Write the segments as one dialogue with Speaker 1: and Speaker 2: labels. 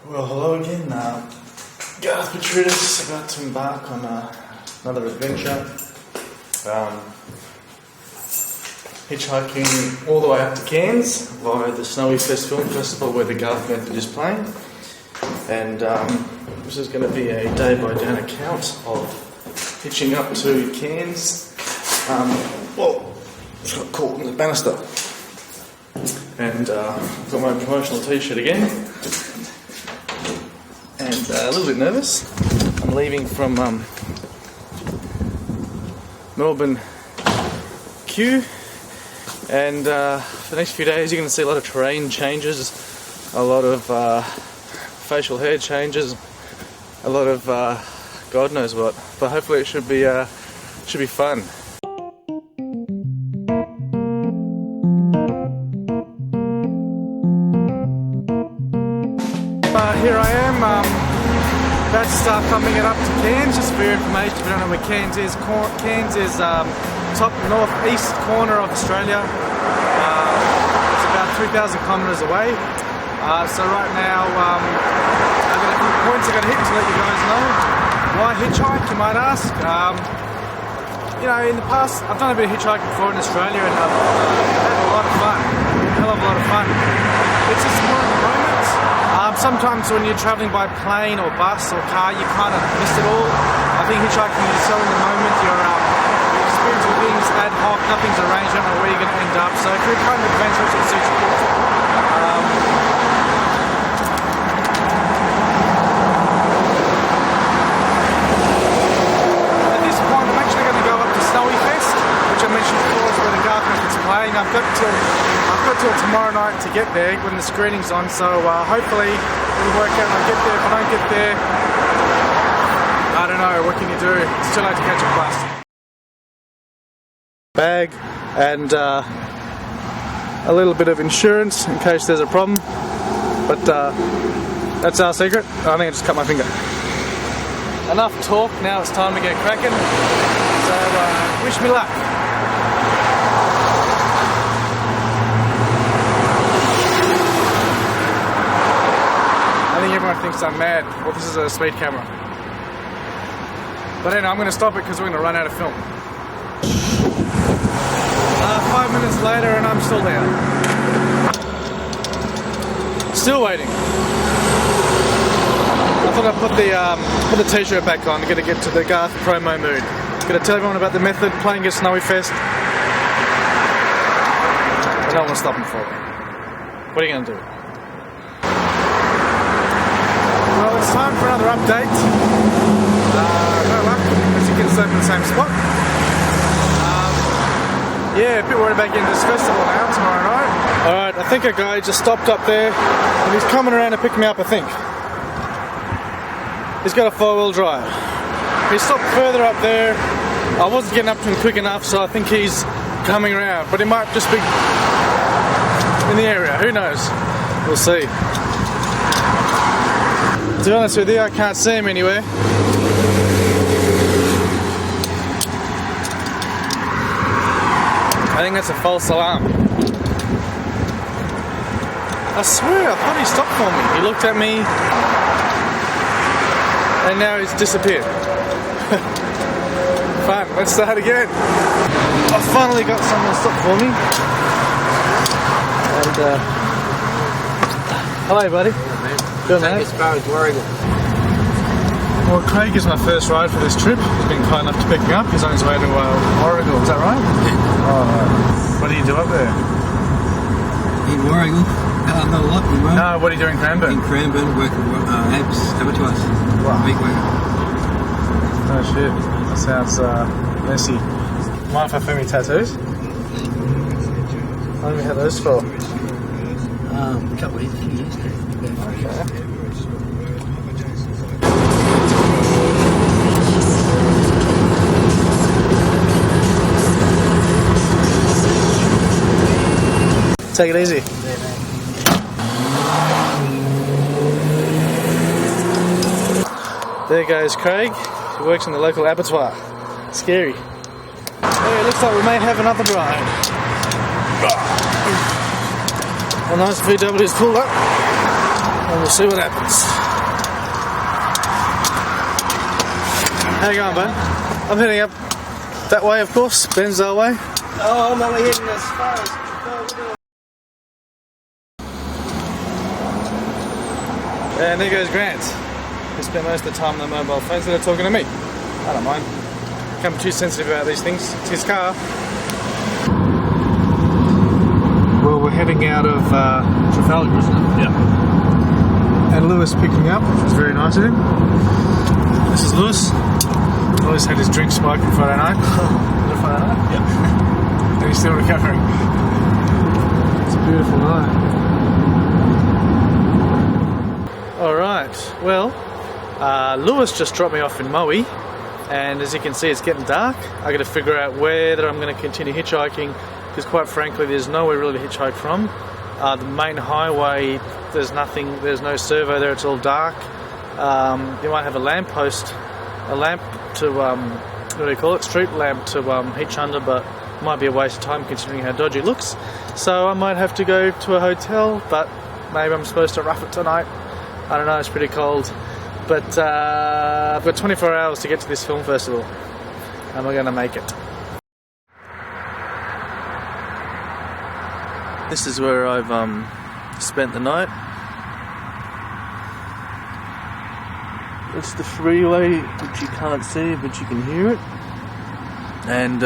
Speaker 1: Well, hello again. Garth Petridis. I got to embark on another adventure. Hitchhiking all the way up to Cairns via the Snowy Fest Film Festival where the Garth Method is playing. And this is going to be a day-by-day account of hitching up to Cairns. Just got caught in the banister. And I've got my promotional t-shirt again. And a little bit nervous. I'm leaving from Melbourne Q, and for the next few days you're going to see a lot of terrain changes, a lot of facial hair changes, a lot of God knows what, but hopefully it should be fun. Here I am, about to start thumbing it up to Cairns. Just for your information, if you don't know where Cairns is, top northeast corner of Australia. It's about 3,000 kilometres away. So right now, I've got a few points I've got to hit to let you guys know. Why hitchhike, you might ask. You know, in the past, I've done a bit of hitchhiking before in Australia, and I've had a lot of fun, a hell of a lot of fun. It's just more in the moment. Sometimes when you're travelling by plane or bus or car, you kind of miss it all. I think hitchhiking is so in the moment, your experience with things ad hoc, nothing's arranged, you don't know where you're going to end up. So if you're kind of adventurous, it suits you. At this point, I'm actually going to go up to Snowy Fest, which I mentioned before is where the Garth Method's playing. I've got till tomorrow night to get there when the screening's on, so hopefully it'll work out and I'll get there. If I don't get there, I don't know, what can you do? It's too late to catch a bus. Bag and a little bit of insurance in case there's a problem, but that's our secret. I think I just cut my finger. Enough talk, now it's time to get cracking, so wish me luck. I think everyone thinks I'm mad. Well, this is a speed camera. But anyway, I'm going to stop it because we're going to run out of film. 5 minutes later and I'm still there. Still waiting. I thought I'd put the t-shirt back on. I'm going to get to the Garth promo mood. I'm going to tell everyone about the Method, playing at Snowy Fest. I don't want to stop them for it. What are you going to do? Well, it's time for another update. No luck, as you can see, I'm in the same spot. Yeah, a bit worried about getting to this festival now, tomorrow night. Alright, I think a guy just stopped up there, and he's coming around to pick me up, I think. He's got a 4-wheel drive. He stopped further up there. I wasn't getting up to him quick enough, so I think he's coming around. But he might just be in the area, who knows? We'll see. To be honest with you, I can't see him anywhere. I think that's a false alarm. I swear, I thought he stopped for me. He looked at me, and now he's disappeared. Fine, let's start again. I finally got someone to stop for me. And, hello, buddy. Good, mate.
Speaker 2: As far as Warrigal.
Speaker 1: Well, Craig is my first ride for this trip. He's been kind enough to pick me up. He's on his way to Warrigal, is that right?
Speaker 2: Yeah.
Speaker 1: Oh, what do you do up there?
Speaker 2: In Warrigal? Not a lot.
Speaker 1: No, what do you do in Cranbourne?
Speaker 2: In Cranbourne, working abattoirs.
Speaker 1: Wow.
Speaker 2: Meat worker.
Speaker 1: Oh shit, that sounds messy. Mind if I film your tattoos? How long have you had those for?
Speaker 2: A couple of years, a few years.
Speaker 1: Okay. Take it easy. There goes Craig. He works in the local abattoir. Scary. Hey, it looks like we may have another ride. A nice VW is pulled up. and we'll see what happens. How you going, bud? I'm heading up that way, of course, Bensdale way.
Speaker 2: Oh, I'm only heading as far as...
Speaker 1: And there goes Grant. He spent most of the time on the mobile phone instead of talking to me. I don't mind. Become too sensitive about these things. It's his car. Well, we're heading out of Trafalgar, isn't it?
Speaker 2: Yeah.
Speaker 1: And Lewis picked me up, which was very nice of him. This is Lewis. Lewis had his drink spike on Friday night. Was it Friday night?
Speaker 2: Yeah.
Speaker 1: And he's still recovering. It's a beautiful night. Alright, well, Lewis just dropped me off in Maui, and as you can see it's getting dark. I got to figure out whether I'm going to continue hitchhiking, because quite frankly there's nowhere really to hitchhike from. The main highway, there's nothing, there's no servo there, it's all dark. You might have a lamp to, what do you call it, street lamp to hitch under, but it might be a waste of time considering how dodgy it looks. So I might have to go to a hotel, but maybe I'm supposed to rough it tonight. I don't know, it's pretty cold, but I've got 24 hours to get to this film festival, and we're going to make it. This is where I've spent the night. It's the freeway, which you can't see, but you can hear it, and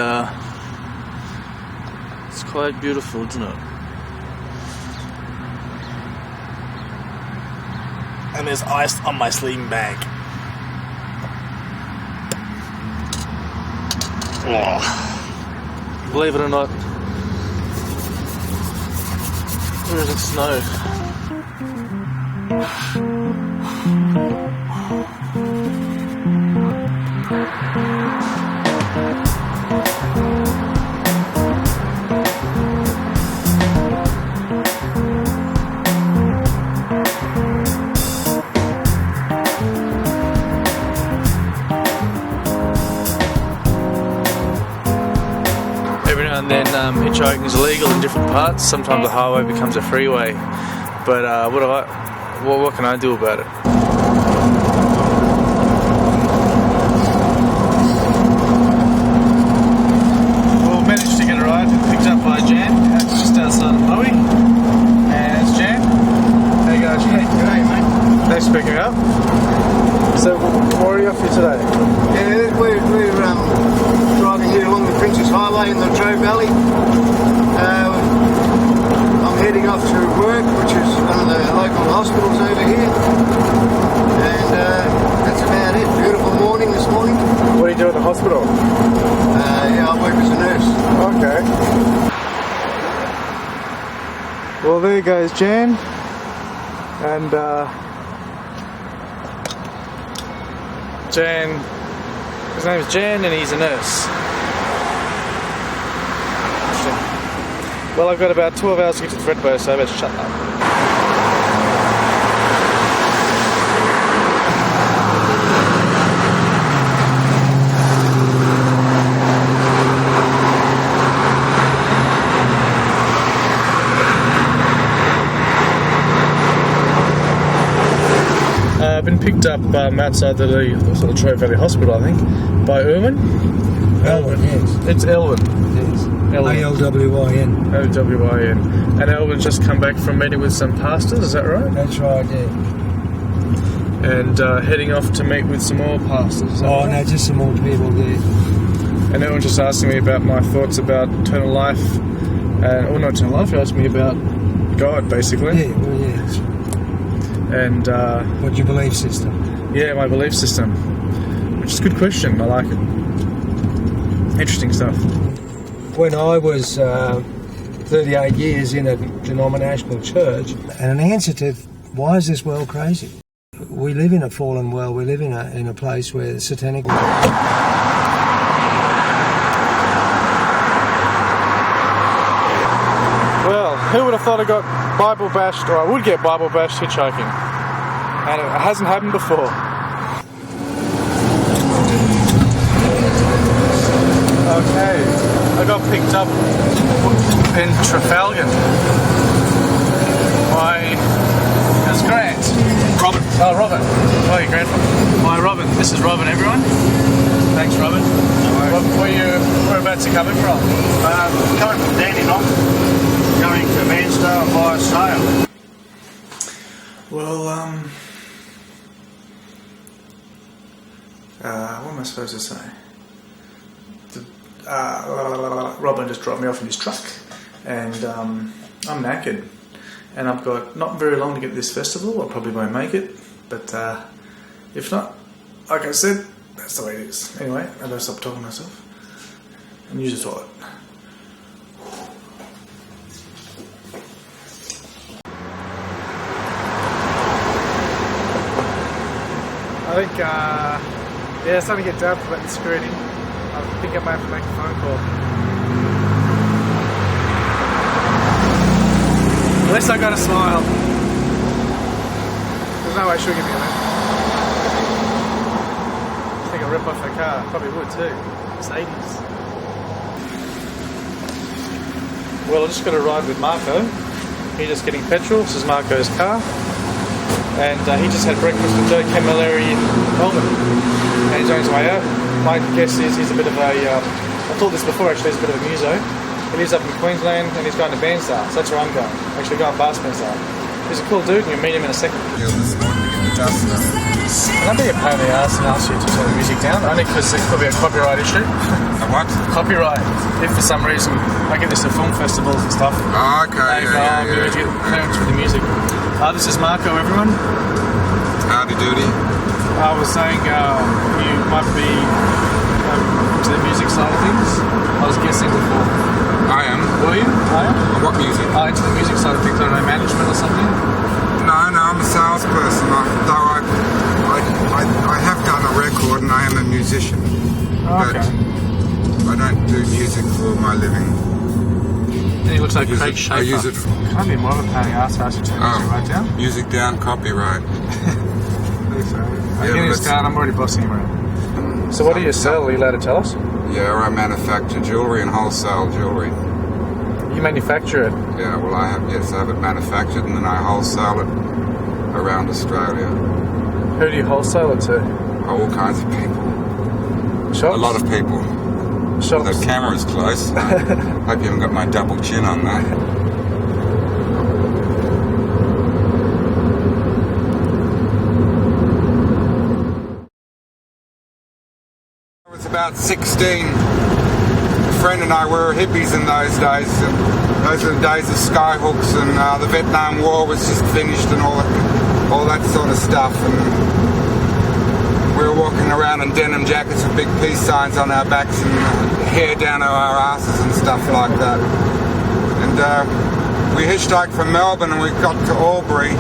Speaker 1: it's quite beautiful, isn't it? And there's ice on my sleeping bag. Oh. Believe it or not, there isn't snow. And then hitchhiking is illegal in different parts. Sometimes the highway becomes a freeway, but what can I do about it? Well, managed to get a ride, picked up by Jan. It's just outside of Maui, and it's Jan. There you go, Jan.
Speaker 2: G'day, mate.
Speaker 1: Thanks for picking me up. So, what are you off to today?
Speaker 2: Yeah, we're driving here along the Princess Highway in the Thredbo Valley. I'm heading off to work, which is one of the local hospitals over here. And that's about it. Beautiful morning this morning.
Speaker 1: What do you do at the hospital?
Speaker 2: Yeah, I work as a nurse.
Speaker 1: Okay. Well, there goes Jan. And Jan, his name is Jan and he's a nurse. Interesting. Well, I've got about 12 hours to get to Thredbo, so I better shut up. I've been picked up outside the Thredbo Valley Hospital, I think, by Erwin.
Speaker 2: Elwyn, yes.
Speaker 1: It's Elwyn.
Speaker 2: Yes.
Speaker 1: Elwyn.
Speaker 2: A-L-W-I-N.
Speaker 1: O-W-I-N. And Elwyn's just come back from meeting with some pastors, is that right?
Speaker 2: That's right, yeah.
Speaker 1: And heading off to meet with some more pastors. Is that right?
Speaker 2: No, just some more people there.
Speaker 1: And Elwyn's just asking me about my thoughts about eternal life. Or not eternal life, he asked me about God, basically.
Speaker 2: Yeah, well, yeah.
Speaker 1: And
Speaker 2: What's your belief system?
Speaker 1: Yeah, my belief system, which is a good question. I like it. Interesting stuff.
Speaker 2: When I was 38 years in a denominational church, and an answer to why is this world crazy? We live in a fallen world. We live in a place where the satanic.
Speaker 1: Well, who would have thought I got Bible bashed, or I would get Bible bashed hitchhiking? And it hasn't happened before. Okay, I got picked up in Trafalgar by Grant. Oh, Robin. Oh, your grandpa. Hi, Robin. This is Robin, everyone. Thanks, Robin. Whereabouts are you coming from?
Speaker 3: Coming from Dandenong, going to Mansdale via Sale.
Speaker 1: Well, what am I supposed to say? Robin just dropped me off in his truck, and I'm knackered, and I've got not very long to get to this festival. I probably won't make it, but if not, like I said, that's the way it is. Anyway, I better stop talking to myself and use the toilet. I think, yeah, it's starting to get dark about the security. I think I might have to make a phone call. At least I got a smile. There's no way she'll give me a lift. I think I'll rip off her car. Probably would too. Mercedes. Well, I just got a ride with Marco. He's just getting petrol. This is Marco's car. And he just had breakfast with Joe Camilleri in Melbourne. And he's on his way out. My guess is he's a bit of a, I thought this before actually, he's a bit of a muso. He lives up in Queensland and he's going to Bairnsdale, so that's where I'm going. Actually going past Bairnsdale. He's a cool dude and you'll meet him in a second. Can I be a pain in the ass and ask you to turn the music down? Only because it could be a copyright issue.
Speaker 4: A what?
Speaker 1: Copyright. If for some reason, I get this at film festivals and stuff.
Speaker 4: Oh, okay,
Speaker 1: yeah. Get clearance with the music. This is Marco, everyone.
Speaker 4: Howdy doody.
Speaker 1: I was saying you might be into the music side of things. I was guessing before.
Speaker 4: I am.
Speaker 1: Were you? I am.
Speaker 4: What music?
Speaker 1: Into the music side of things. I don't know, management or something?
Speaker 4: No, I'm a salesperson. Though I have done a record and I am a musician.
Speaker 1: Oh, okay.
Speaker 4: But I don't do music for my living.
Speaker 1: And he looks like Craig Schaefer.
Speaker 4: I use it for...
Speaker 1: Can't be more of a pain in the ass to ask you to turn music right down.
Speaker 4: Music down, copyright.
Speaker 1: I'm getting this down, I'm already bossing him around. So what do you sell? Are you allowed to tell us?
Speaker 4: Yeah, I manufacture jewellery and wholesale jewellery.
Speaker 1: You manufacture it?
Speaker 4: Yeah, well I have it manufactured and then I wholesale it around Australia.
Speaker 1: Who do you wholesale it to?
Speaker 4: All kinds of people.
Speaker 1: Shops?
Speaker 4: A lot of people.
Speaker 1: Shops?
Speaker 4: The camera's close. I hope you haven't got my double chin on that. I was about 16. A friend and I were hippies in those days. Those were the days of skyhooks and the Vietnam War was just finished and all that sort of stuff. And we were walking around in denim jackets with big peace signs on our backs and hair down to our asses and stuff like that. And we hitchhiked from Melbourne and we got to Albury.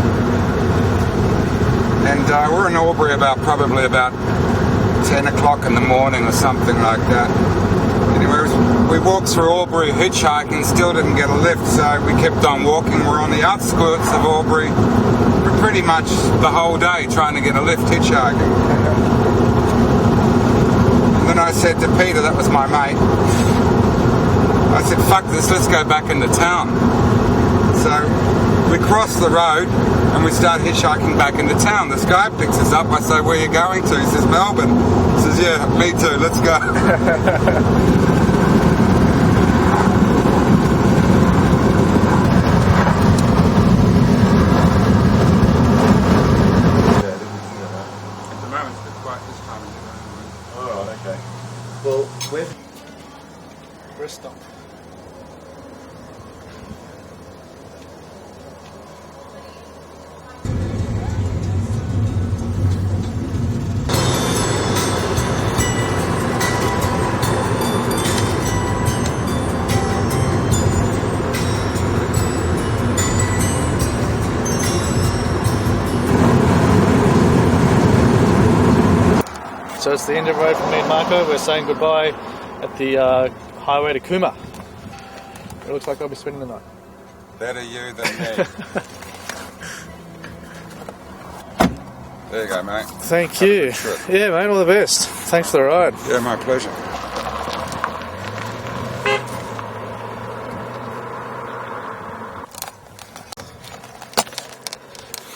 Speaker 4: And we're in Albury probably about 10 o'clock in the morning or something like that. Anyway, we walked through Albury hitchhiking, still didn't get a lift, so we kept on walking. We're on the outskirts of Albury for pretty much the whole day trying to get a lift hitchhiking. And then I said to Peter, that was my mate, I said, fuck this, let's go back into town. So we crossed the road and we start hitchhiking back into town. This guy picks us up. I say, where are you going to? He says, Melbourne. He says, yeah, me too, let's go. At the moment, it's a bit quiet this time of year.
Speaker 1: Oh, okay. Well, we're Bristol. So it's the end of the road for me and Marco. We're saying goodbye at the highway to Cooma. It looks like I'll be spending the night.
Speaker 4: Better you than me. There you go, mate.
Speaker 1: Thank you. Yeah, mate, all the best. Thanks for the ride.
Speaker 4: Yeah, my pleasure.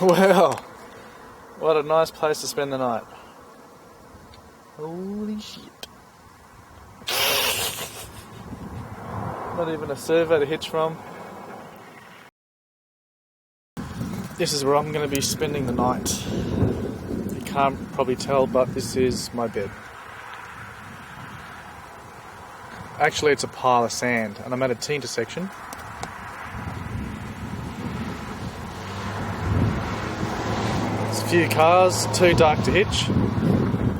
Speaker 1: Wow. What a nice place to spend the night. Holy shit. Not even a servo to hitch from. This is where I'm going to be spending the night. You can't probably tell, but this is my bed. Actually, it's a pile of sand, and I'm at a T-intersection. There's a few cars, too dark to hitch.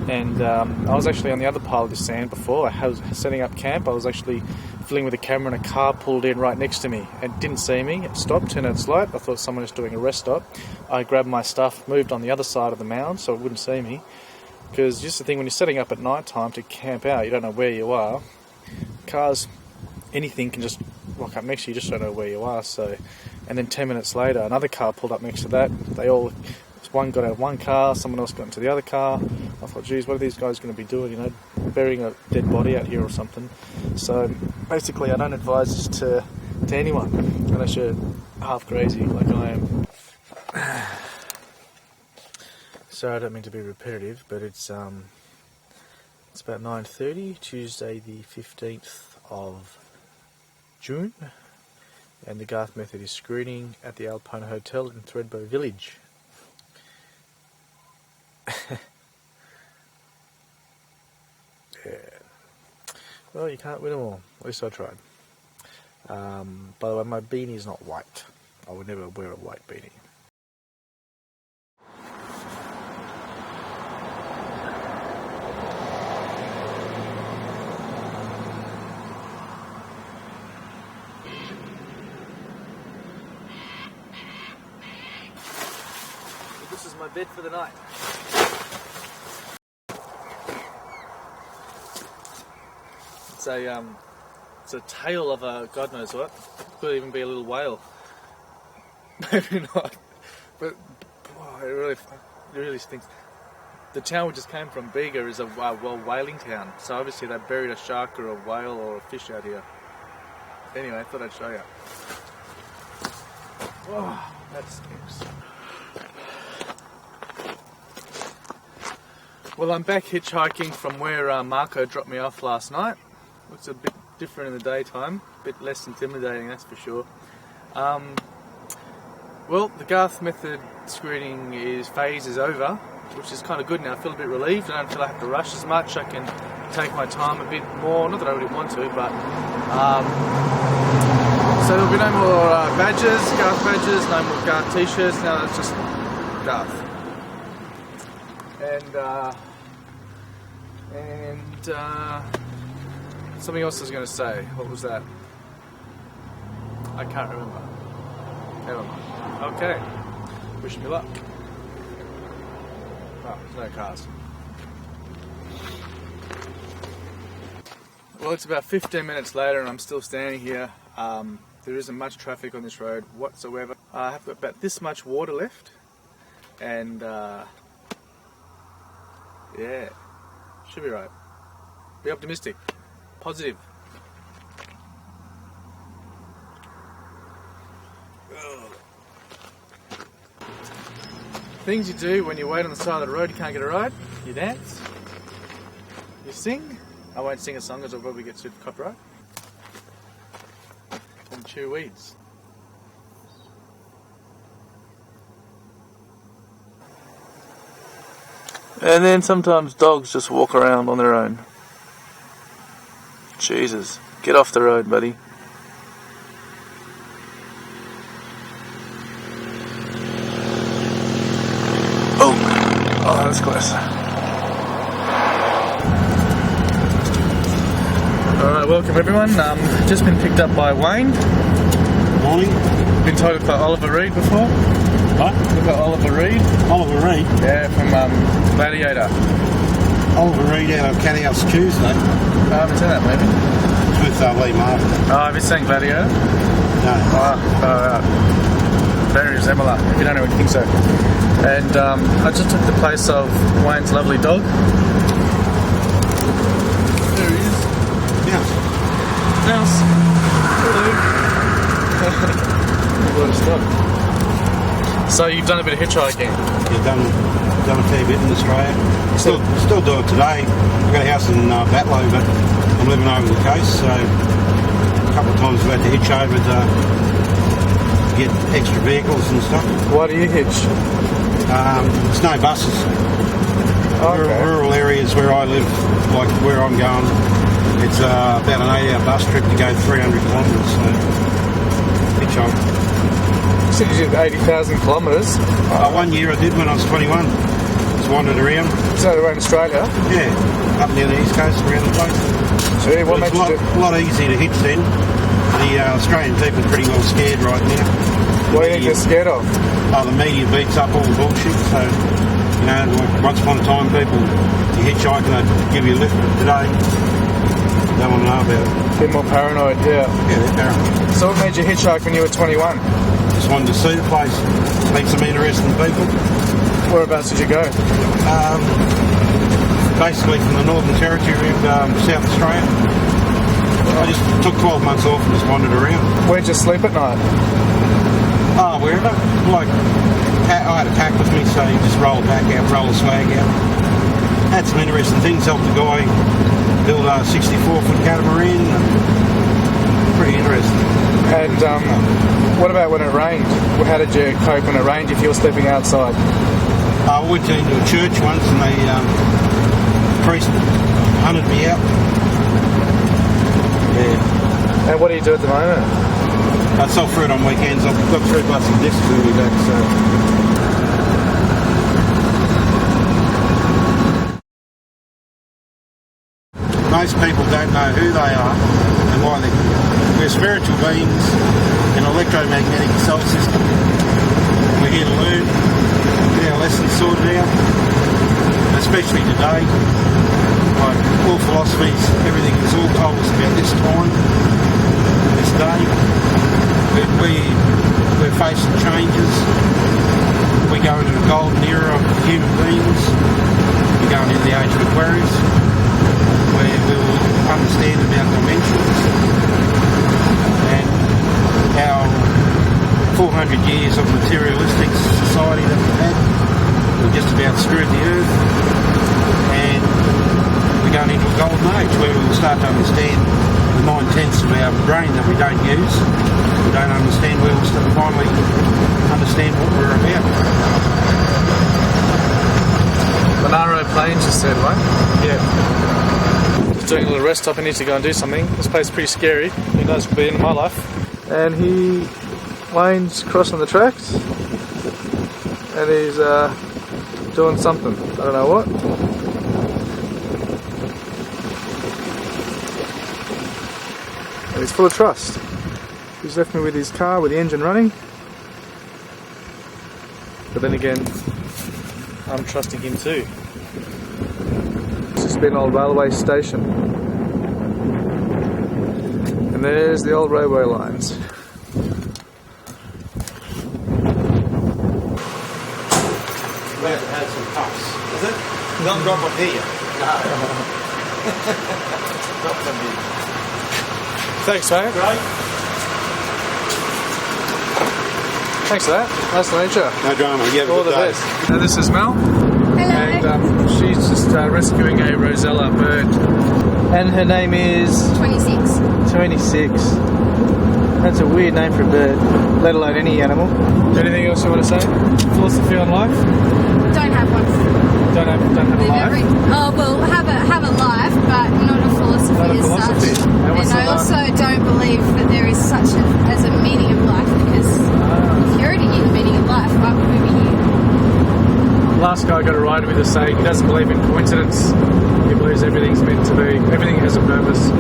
Speaker 1: And I was actually on the other pile of this sand before. I was setting up camp. I was actually filling with a camera and a car pulled in right next to me and didn't see me. It stopped, turned its light. I thought someone was doing a rest stop. I grabbed my stuff, moved on the other side of the mound so it wouldn't see me. Because just the thing, when you're setting up at night time to camp out, you don't know where you are. Cars, anything can just rock up next to you, you just don't know where you are. So, and then 10 minutes later, another car pulled up next to that. One got out of one car, someone else got into the other car. I thought, geez, what are these guys going to be doing, you know, burying a dead body out here or something. So basically I don't advise this to anyone unless you're half crazy like I am. Sorry, I don't mean to be repetitive, but it's about 9:30, Tuesday the 15th of June, and the Garth Method is screening at the Alpona Hotel in Thredbo Village. Yeah. Well, you can't win them all. At least I tried. By the way, my beanie is not white. I would never wear a white beanie. So this is my bed for the night. It's a tail of a God knows what. Could even be a little whale. Maybe not. But it really stinks. The town we just came from, Bega, is a whaling town. So obviously they buried a shark or a whale or a fish out here. Anyway, I thought I'd show you. Oh, that stinks. Well, I'm back hitchhiking from where Marco dropped me off last night. Looks a bit different in the daytime, a bit less intimidating, that's for sure. Well, the Garth Method screening phase is over, which is kind of good now. I feel a bit relieved. I don't feel I have to rush as much. I can take my time a bit more. Not that I really want to, but so there'll be no more badges, Garth badges, no more Garth t-shirts. Now it's just Garth. And something else I was going to say. What was that? I can't remember. Never mind. Okay. Wish me luck. Oh, there's no cars. Well, it's about 15 minutes later and I'm still standing here. There isn't much traffic on this road whatsoever. I have got about this much water left. And yeah, should be right. Be optimistic. Positive. Things you do when you wait on the side of the road, you can't get a ride. You dance. You sing. I won't sing a song as I'll probably get sued for copyright. And chew weeds. And then sometimes dogs just walk around on their own. Jesus, get off the road, buddy. Oh, that was close. Alright, welcome everyone. Just been picked up by Wayne.
Speaker 3: Morning.
Speaker 1: Been told by Oliver Reed before.
Speaker 3: What?
Speaker 1: We've got Oliver Reed.
Speaker 3: Oliver Reed?
Speaker 1: Yeah, from Gladiator.
Speaker 3: Oliver Reed out of Canning-Ups Tuesday.
Speaker 1: I haven't seen that maybe.
Speaker 3: It's with Lee Martin.
Speaker 1: Oh, have you seen Gladiator?
Speaker 3: No.
Speaker 1: Very similar, if you don't already think so. And I just took the place of Wayne's lovely dog. There he is. Mouse. Hello. What a stop. So you've done a bit of hitchhiking?
Speaker 5: Yeah, done a fair bit in Australia. Still do it today. I've got a house in Batlow, but I'm living over the coast, so a couple of times I've had to hitch over to get extra vehicles and stuff.
Speaker 1: Why do you hitch?
Speaker 5: There's no buses.
Speaker 1: Okay.
Speaker 5: Rural areas where I live, like where I'm going, it's about an 8-hour bus trip to go 300 kilometres, so hitchhike.
Speaker 1: You said you did 80,000 kilometres?
Speaker 5: 1 year I did when I was 21. Just wandered around.
Speaker 1: Is that around Australia?
Speaker 5: Yeah, up near the east coast, around the place.
Speaker 1: So what makes you do?
Speaker 5: A lot easier to hitch then. The Australian people are pretty well scared right now.
Speaker 1: What do you think they're scared of?
Speaker 5: Oh, the media beats up all the bullshit, so, you know, like once upon a time people, you hitchhike and they'd give you a lift, but today, they don't want to know about it.
Speaker 1: A bit more paranoid, yeah.
Speaker 5: Yeah, they're paranoid.
Speaker 1: So what made you hitchhike when you were 21?
Speaker 5: Just wanted to see the place, meet some interesting people.
Speaker 1: Whereabouts did you go?
Speaker 5: Basically from the Northern Territory around South Australia. I just took 12 months off and just wandered around.
Speaker 1: Where'd you sleep at night?
Speaker 5: Oh, wherever. Like, I had a pack with me, so you just roll the pack out, roll the swag out. Had some interesting things. Helped the guy build a 64-foot catamaran. Pretty interesting.
Speaker 1: And what about when it rained? How did you cope when it rained if you were sleeping outside?
Speaker 5: I went into a church once and the priest hunted me out. Yeah.
Speaker 1: And what do you do at the moment?
Speaker 5: I sell fruit on weekends. I've got 3 bucks of discs to me back, so. Most people don't know who they are and why we're spiritual beings in an electromagnetic solar system. We're here to learn, get our lessons sorted out, especially today. Like all philosophies, everything is all told us about this time, this day. We're facing changes. We go into a golden era of human beings. We're going into the age of Aquarius, where we'll understand about dimensions and our 400 years of materialistic society that we've had. We've just about screwed the earth, and we're going into a golden age where we'll start to understand the 9/10 of our brain that we don't use. We don't understand. We'll finally understand what we're about.
Speaker 1: Monaro Plains, you said, right?
Speaker 5: Yeah.
Speaker 1: Just doing a little rest stop. I need to go and do something. This place is pretty scary. Who knows what'll be in my life. And Wayne's crossing the tracks. And he's doing something. I don't know what. And he's full of trust. He's left me with his car with the engine running. But then again, I'm trusting him too. This has been an old railway station. And there's the old railway lines.
Speaker 5: We have had some puffs. Is it? Don't drop on here. No. Drop on here.
Speaker 1: Thanks, mate.
Speaker 5: Great.
Speaker 1: Thanks for that. Nice to meet you.
Speaker 5: No drama. You have a
Speaker 1: All
Speaker 5: good
Speaker 1: the
Speaker 5: day.
Speaker 1: best. And this is Mel.
Speaker 6: Hello.
Speaker 1: And she's just rescuing a Rosella bird. And her name is
Speaker 6: 26.
Speaker 1: 26. That's a weird name for a bird, let alone any animal. Anything else you want to say? Philosophy on life?
Speaker 6: Don't have one.
Speaker 1: Don't have a life?
Speaker 6: Have a life, but not a philosophy
Speaker 1: Not a
Speaker 6: as
Speaker 1: philosophy.
Speaker 6: such.
Speaker 1: And what's
Speaker 6: And
Speaker 1: the
Speaker 6: I
Speaker 1: life?
Speaker 6: also don't believe that there is such as a meaning of life, because if you already knew the meaning of life, why would we be here?
Speaker 1: Last guy got a ride with us saying he doesn't believe in coincidence. He believes everything's meant to be. Everything has a purpose.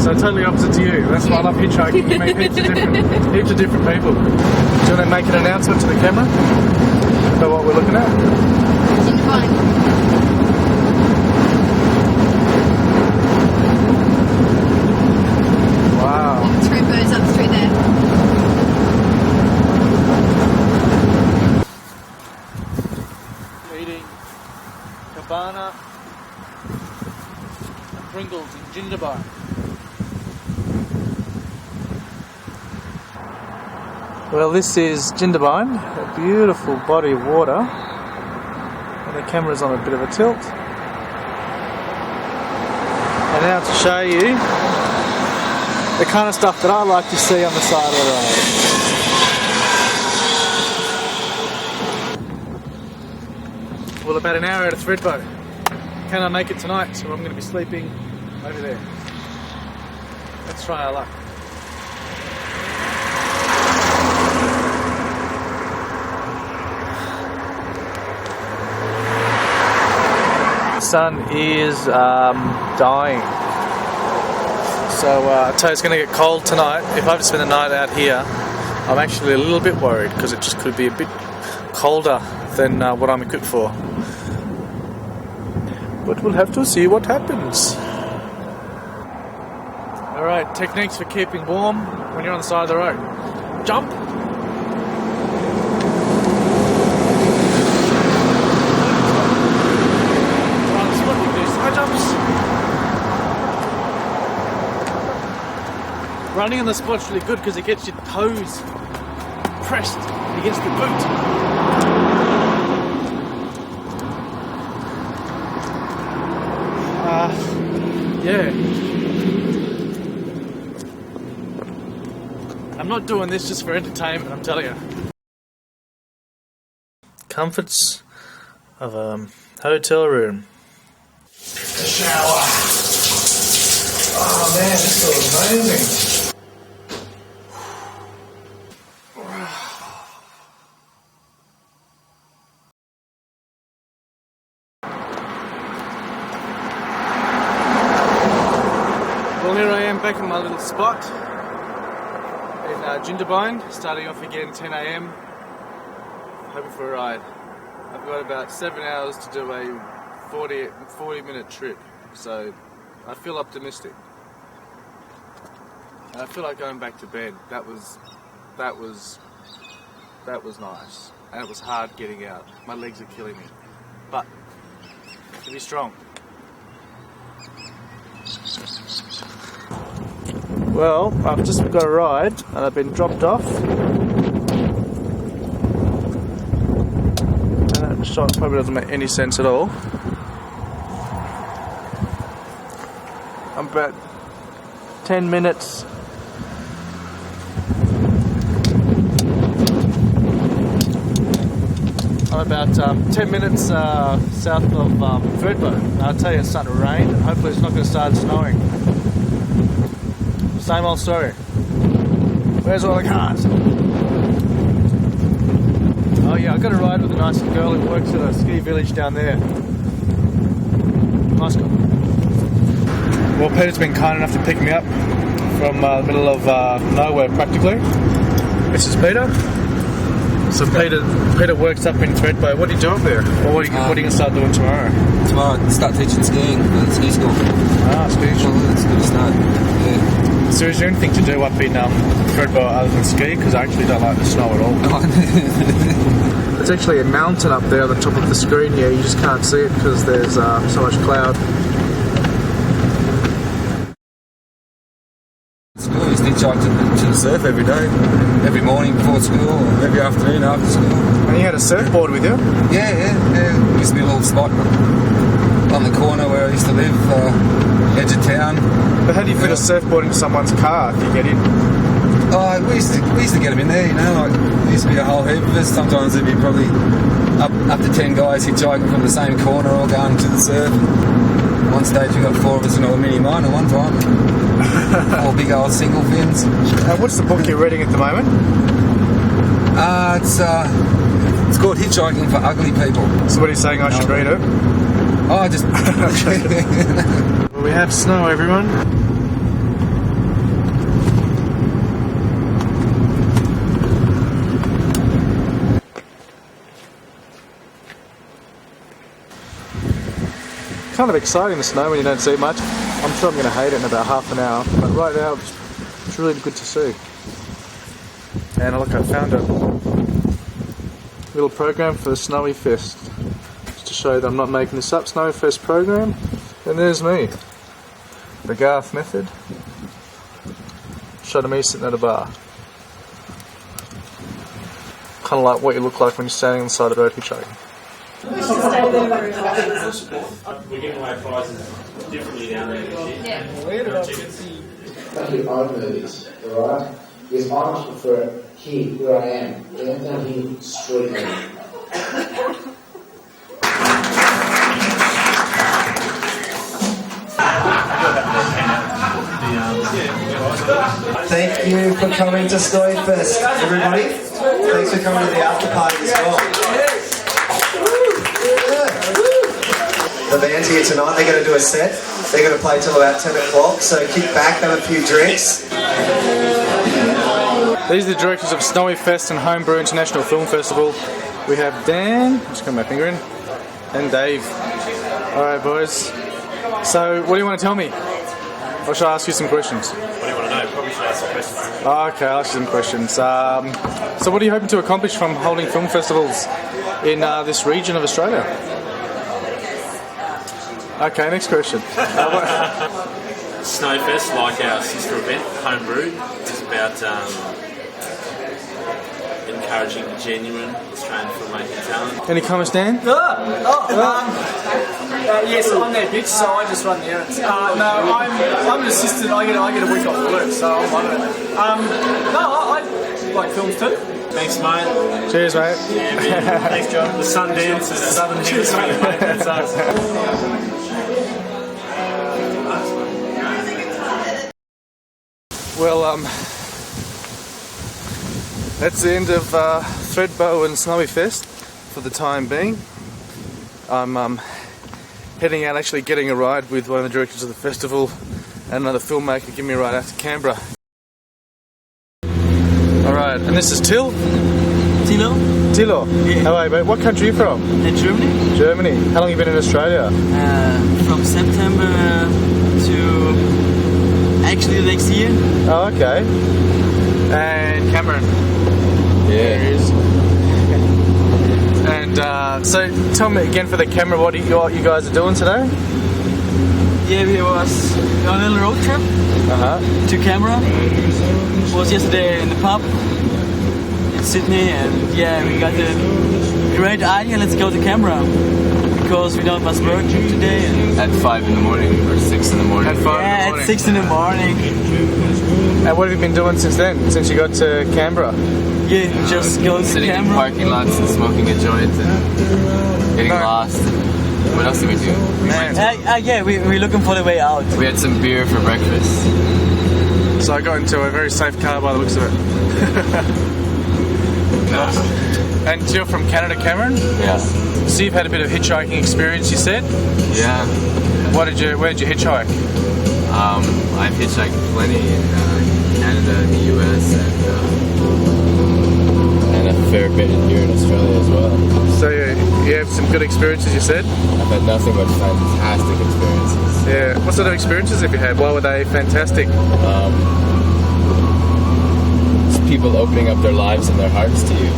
Speaker 1: So totally opposite to you. That's why I love hitchhiking. You meet heaps of different people. Do you want to make an announcement to the camera about what we're looking at?
Speaker 6: Ginger vine.
Speaker 1: Wow.
Speaker 6: 3 birds up through there.
Speaker 1: Eating cabana and Pringles in Gingerbine. Well, this is Jindabyne, a beautiful body of water, and the camera's on a bit of a tilt. And now to show you the kind of stuff that I like to see on the side of the road. Well, about an hour out of Thredbo. Can I make it tonight? So I'm going to be sleeping over there. Let's try our luck. The sun is dying. So I tell you, it's going to get cold tonight. If I have to spend the night out here, I'm actually a little bit worried because it just could be a bit colder than what I'm equipped for. But we'll have to see what happens. Alright, techniques for keeping warm when you're on the side of the road. Jump! Running on the spot's really good because it gets your toes pressed against the boot. Yeah. I'm not doing this just for entertainment, I'm telling you. Comforts of a hotel room.
Speaker 2: A shower. Oh man, this feels amazing.
Speaker 1: Well, here I am back in my little spot in Jindabyne, starting off again 10 AM, hoping for a ride. I've got about 7 hours to do a 40-minute trip, so I feel optimistic. And I feel like going back to bed. That was nice, and it was hard getting out. My legs are killing me, but to be strong. Well, I've just got a ride and I've been dropped off. And that shot probably doesn't make any sense at all. I'm about 10 minutes south of Thredbo. I'll tell you, it's starting to rain and hopefully it's not going to start snowing. Same old story. Where's all the cars? Oh yeah, I got a ride with a nice girl who works at a ski village down there. Nice girl. Well, Peter's been kind enough to pick me up from the middle of nowhere practically. This is Peter. So Peter works up in Thredbo. What do you do up there? Or what are you going to start doing tomorrow?
Speaker 7: Tomorrow I start teaching skiing at the ski school.
Speaker 1: Ah, ski school.
Speaker 7: Well, it's good to start. Yeah.
Speaker 1: So is there anything to do up in Thredbo other than ski? Because I actually don't like the snow at all. It's actually a mountain up there on the top of the screen here. You just can't see it because there's so much cloud.
Speaker 7: School, I used to hitchhike to the surf every day. Every morning before school, or every afternoon after school.
Speaker 1: And you had a surfboard with you?
Speaker 7: Yeah. There used to be a little spot on the corner where I used to live, edge of town.
Speaker 1: But how do you fit a surfboard into someone's car if you get in?
Speaker 7: Oh, we used to get them in there, you know, like there used to be a whole heap of us. Sometimes there'd be probably up to 10 guys hitchhiking from the same corner all going to the surf. And one stage we got 4 of us in a mini mine at one time. 4 big old single fins.
Speaker 1: What's the book you're reading at the moment?
Speaker 7: It's called Hitchhiking for Ugly People.
Speaker 1: So what are you saying I should read it?
Speaker 7: Oh, just...
Speaker 1: Well, we have snow, everyone. Kind of exciting, the snow, when you don't see much. I'm sure I'm going to hate it in about half an hour, but right now it's really good to see. And look, I found a little program for the Snowy Fest, just to show you that I'm not making this up. Snowy Fest program, and there's me, the Garth Method. Shot of me sitting at a bar. kind of like what you look like when you're standing on the side of the road hitchhiking.
Speaker 8: We're giving away prizes differently down there.
Speaker 9: Make your own movies, alright? Because I much prefer it here, where I am. Down here, street movie.
Speaker 10: Thank you for coming to Snowy Fest, everybody. Thanks for coming to the after party as well. The band's here tonight. They're going to do a set. They're going to play till about 10 o'clock, so kick back, have a few drinks.
Speaker 1: These are the directors of Snowy Fest and Homebrew International Film Festival. We have Dan, just got my finger in, and Dave. Alright boys, so what do you want to tell me? Or should I ask you some questions?
Speaker 8: What do you want to know? Probably should ask some questions.
Speaker 1: Okay, I'll ask you some questions. So what are you hoping to accomplish from holding film festivals in this region of Australia? Okay, next question.
Speaker 8: Snowfest, like our sister event, Homebrew, is about encouraging genuine Australian filmmaking talent.
Speaker 1: Any comments, Dan?
Speaker 11: Yes, I'm their bitch, so I just run the errands. No, I'm an assistant. I get a week off work, so I'm one of it. I like films too.
Speaker 8: Thanks, mate.
Speaker 1: Cheers, mate.
Speaker 8: Yeah, man. Thanks, John. The Sundance is the Southern Hemisphere, mate. That's us.
Speaker 1: Well, that's the end of Thredbo and Snowy Fest for the time being. I'm heading out, actually getting a ride with one of the directors of the festival and another filmmaker. Give me a ride out to Canberra. Alright, and this is Till?
Speaker 11: Tilo?
Speaker 1: Tilo?
Speaker 11: Yeah.
Speaker 1: How are you, mate? What country are you from?
Speaker 11: Germany.
Speaker 1: Germany. How long have you been in Australia?
Speaker 11: From September to actually the next year.
Speaker 1: Oh, okay. And Cameron?
Speaker 7: Yeah.
Speaker 1: There he is. And so tell me again for the camera what you guys are doing today?
Speaker 11: Yeah, we was on a little road trip to Canberra. Was yesterday in the pub in Sydney, and yeah, we got the great idea. Let's go to Canberra because we don't must work today. And
Speaker 7: At 5 in the morning or 6 in the morning.
Speaker 1: At 5 in the morning.
Speaker 11: at 6 in the morning.
Speaker 1: And what have you been doing since then? Since you got to Canberra?
Speaker 11: Yeah, just go to
Speaker 7: Sitting in
Speaker 11: Canberra.
Speaker 7: parking lots and smoking a joint and getting lost. What else did we do?
Speaker 11: Yeah, we're looking for the way out.
Speaker 7: We had some beer for breakfast.
Speaker 1: So I got into a very safe car by the looks of it. And you're from Canada, Cameron?
Speaker 7: Yeah.
Speaker 1: So you've had a bit of hitchhiking experience, you said?
Speaker 7: Yeah.
Speaker 1: Where did you hitchhike?
Speaker 7: I've hitchhiked plenty in Canada, the US, and a fair bit here in Australia as well.
Speaker 1: So you have some good experiences, you said?
Speaker 7: I've had nothing but fantastic experiences.
Speaker 1: Yeah. What sort of experiences have you had? Why were they fantastic?
Speaker 7: Just people opening up their lives and their hearts to you,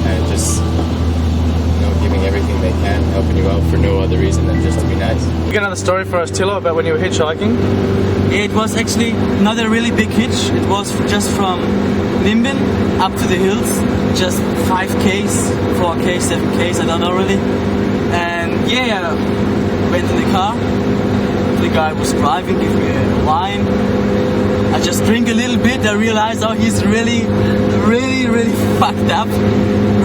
Speaker 7: and just giving everything they can, helping you out for no other reason than just to be nice.
Speaker 1: You got another story for us, Tilo, about when you were hitchhiking?
Speaker 11: It was actually not a really big hitch. It was just from Nimbin up to the hills, just 5Ks, 4Ks, 7Ks, I don't know really. And yeah, went in the car. The guy was driving, gave me a wine. I just drink a little bit. I realized, oh, he's really fucked up,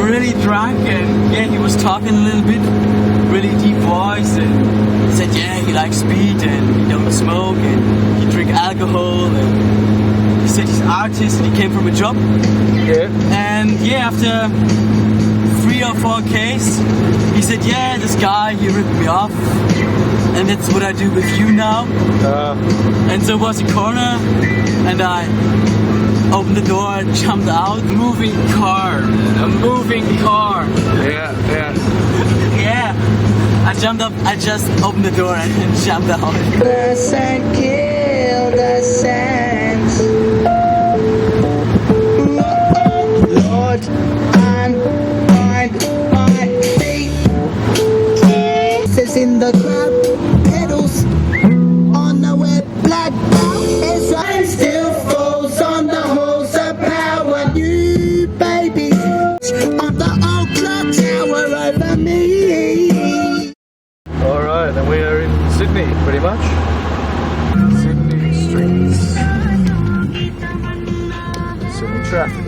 Speaker 11: really drunk, and yeah, he was talking a little bit, really deep voice, and he said, yeah, he likes speed and he don't smoke and he drink alcohol, and he said he's an artist and he came from a job.
Speaker 1: Yeah.
Speaker 11: And yeah, after 3 or 4 Ks, he said, yeah, this guy, he ripped me off. And that's what I do with you now. And so it was a corner, and I opened the door and jumped out. A moving car.
Speaker 1: Yeah.
Speaker 11: Yeah. I jumped up, I just opened the door and jumped out.
Speaker 12: The sand killed the sands. Lord, I'm on my feet. Kisses in the crowd. On the wet black belt, his line still falls on the halls of power. You baby,
Speaker 1: pretty much. Sydney streets. Sydney traffic.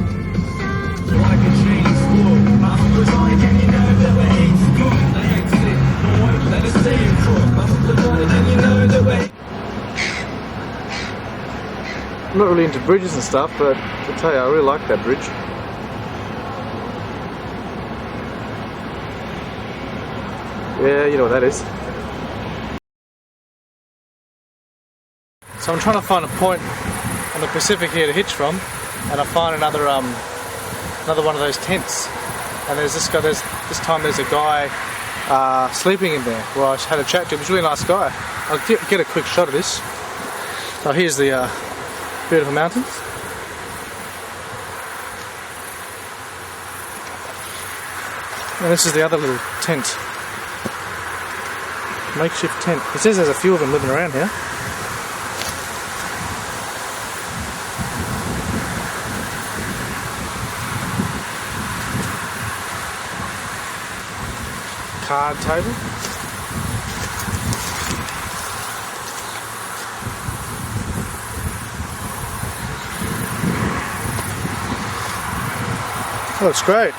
Speaker 1: I'm not really into bridges and stuff, but I tell you, I really like that bridge. Yeah, you know what that is. So I'm trying to find a point on the Pacific here to hitch from, and I find another one of those tents. And there's this guy. This time there's a guy sleeping in there. Well, I had a chat to him. He's a really nice guy. I'll get a quick shot of this. Oh, here's the beautiful mountains. And this is the other little tent. Makeshift tent. It says there's a few of them living around here. Card table. Oh, it's great.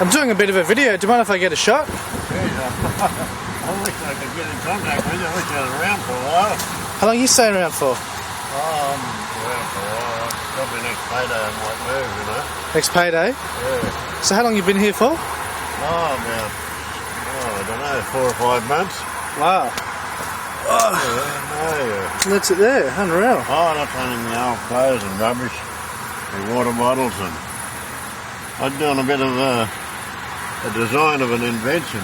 Speaker 1: I'm doing a bit of a video. Do you mind if I get a shot?
Speaker 3: I wish I could get in contact with you. I wish you were around for a while.
Speaker 1: How long are you staying around for?
Speaker 3: Around for a while. Probably next payday I might move, you know.
Speaker 1: Next payday?
Speaker 3: Yeah.
Speaker 1: So how long you been here for?
Speaker 3: About, I don't know, 4 or 5 months.
Speaker 1: Wow.
Speaker 3: Yeah.
Speaker 1: That's it there, unreal.
Speaker 3: Oh, not finding the old clothes and rubbish, and water bottles, and I'm doing a bit of a design of an invention.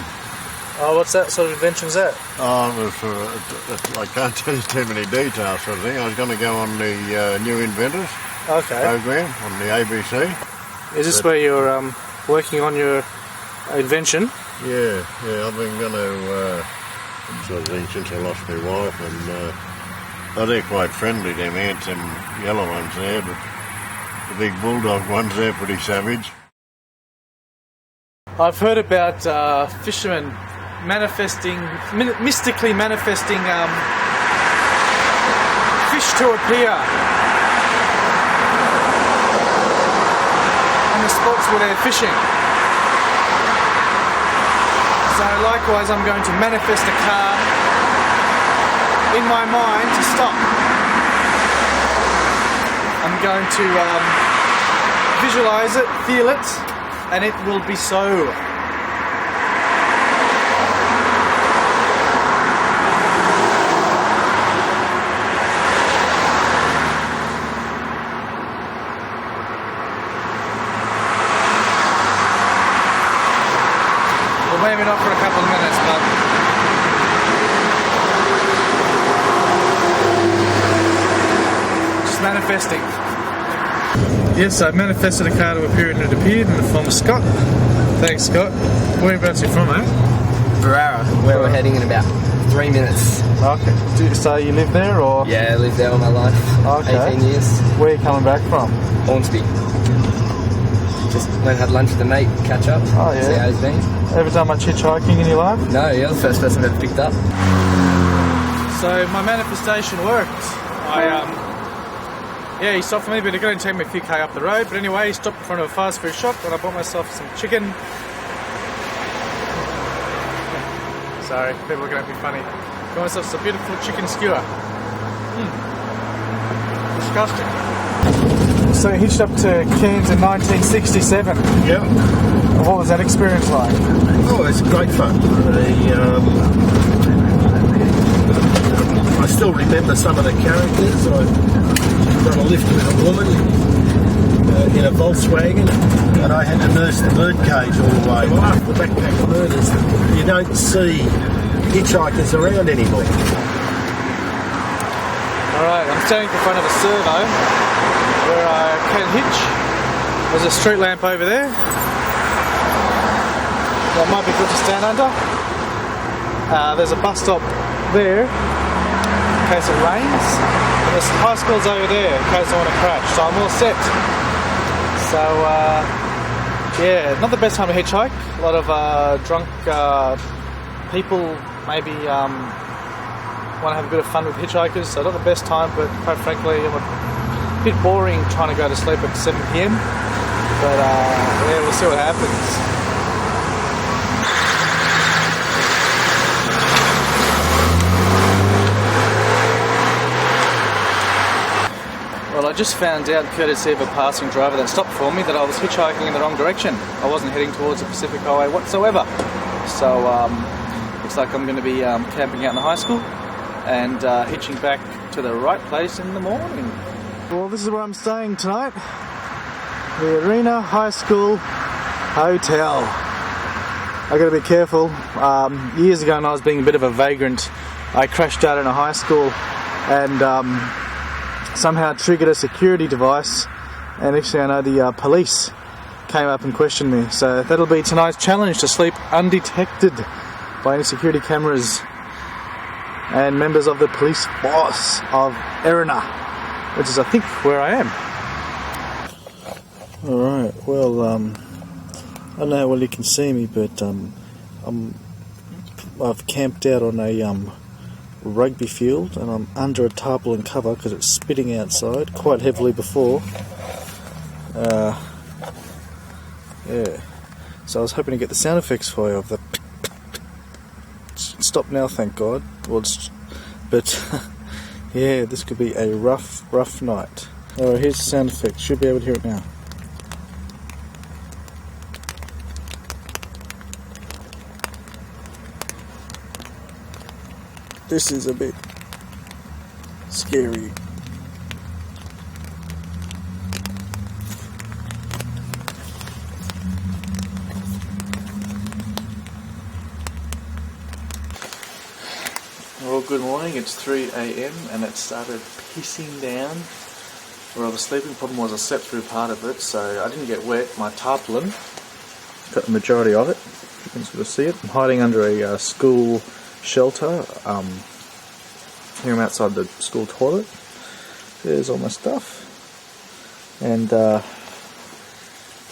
Speaker 1: Oh, what's that sort of invention is that?
Speaker 3: Oh, it was I can't tell you too many details sort of thing. I was going to go on the New Inventors program on the ABC.
Speaker 1: Is this where you're working on your invention?
Speaker 3: Yeah, I've been going to sort of thing since I lost my wife, and they're quite friendly, them ants, them yellow ones there, but the big bulldog ones, they're pretty savage.
Speaker 1: I've heard about fishermen mystically manifesting fish to appear in the spots where they're fishing. So likewise, I'm going to manifest a car in my mind to stop. I'm going to visualize it, feel it, and it will be so. Well, maybe not for a couple of minutes, but just manifesting. Yes, I manifested a car to appear and it appeared in the form of Scott. Thanks, Scott. Whereabouts are you from, eh?
Speaker 13: Barara, where we're heading in about 3 minutes.
Speaker 1: Okay. So you live there, or?
Speaker 13: Yeah, I lived there all my life.
Speaker 1: Okay.
Speaker 13: 18 years.
Speaker 1: Where are you coming back from?
Speaker 13: Hornsby. Just went and had lunch with a mate, catch up,
Speaker 1: Oh, yeah.
Speaker 13: see how he's been.
Speaker 1: Ever done much hitchhiking in your life?
Speaker 13: No, you're the first person I've ever picked up.
Speaker 1: So my manifestation worked. He stopped for me, but it didn't take me a few k up the road. But anyway, he stopped in front of a fast food shop, and I bought myself some chicken. Sorry, people are going to be funny. Got myself some beautiful chicken skewer. Disgusting. So you hitched up to Cairns in 1967.
Speaker 3: Yeah.
Speaker 1: What was that experience like?
Speaker 3: Oh, it's great fun. I still remember some of the characters. I got a lift with a woman in a Volkswagen, and I had to nurse the birdcage all the way. Well, after the backpack murders, you don't see hitchhikers around anymore.
Speaker 1: Alright, I'm standing in front of a servo where I can hitch. There's a street lamp over there. That might be good to stand under. There's a bus stop there in case it rains. And there's some high schools over there in case I want to crash. So I'm all set. So, not the best time to hitchhike. A lot of drunk people maybe want to have a bit of fun with hitchhikers. So not the best time, but quite frankly, I'm a bit boring trying to go to sleep at 7 PM. But yeah, we'll see what happens. Well, I just found out, courtesy of a passing driver that stopped for me, that I was hitchhiking in the wrong direction. I wasn't heading towards the Pacific Highway whatsoever. So, looks like I'm going to be camping out in the high school and hitching back to the right place in the morning. Well, this is where I'm staying tonight. The Arena High School Hotel. I got to be careful. Years ago, when I was being a bit of a vagrant, I crashed out in a high school and somehow triggered a security device, and actually I know the police came up and questioned me. So that'll be tonight's challenge, to sleep undetected by any security cameras and members of the police force of Arena, which is I think where I am. Alright, well I don't know how well you can see me, but I've camped out on a rugby field, and I'm under a tarpaulin cover because it's spitting outside quite heavily before. Yeah, so I was hoping to get the sound effects for you of the stop now, thank God. Well, but yeah, this could be a rough night. Alright, here's the sound effect. Should be able to hear it now. This is a bit scary. Well, good morning. It's 3 AM and it started pissing down where I was sleeping. The problem was I slept through part of it, so I didn't get wet. My tarpaulin got the majority of it. You can sort of see it. I'm hiding under a school shelter. Here I'm outside the school toilet. There's all my stuff, and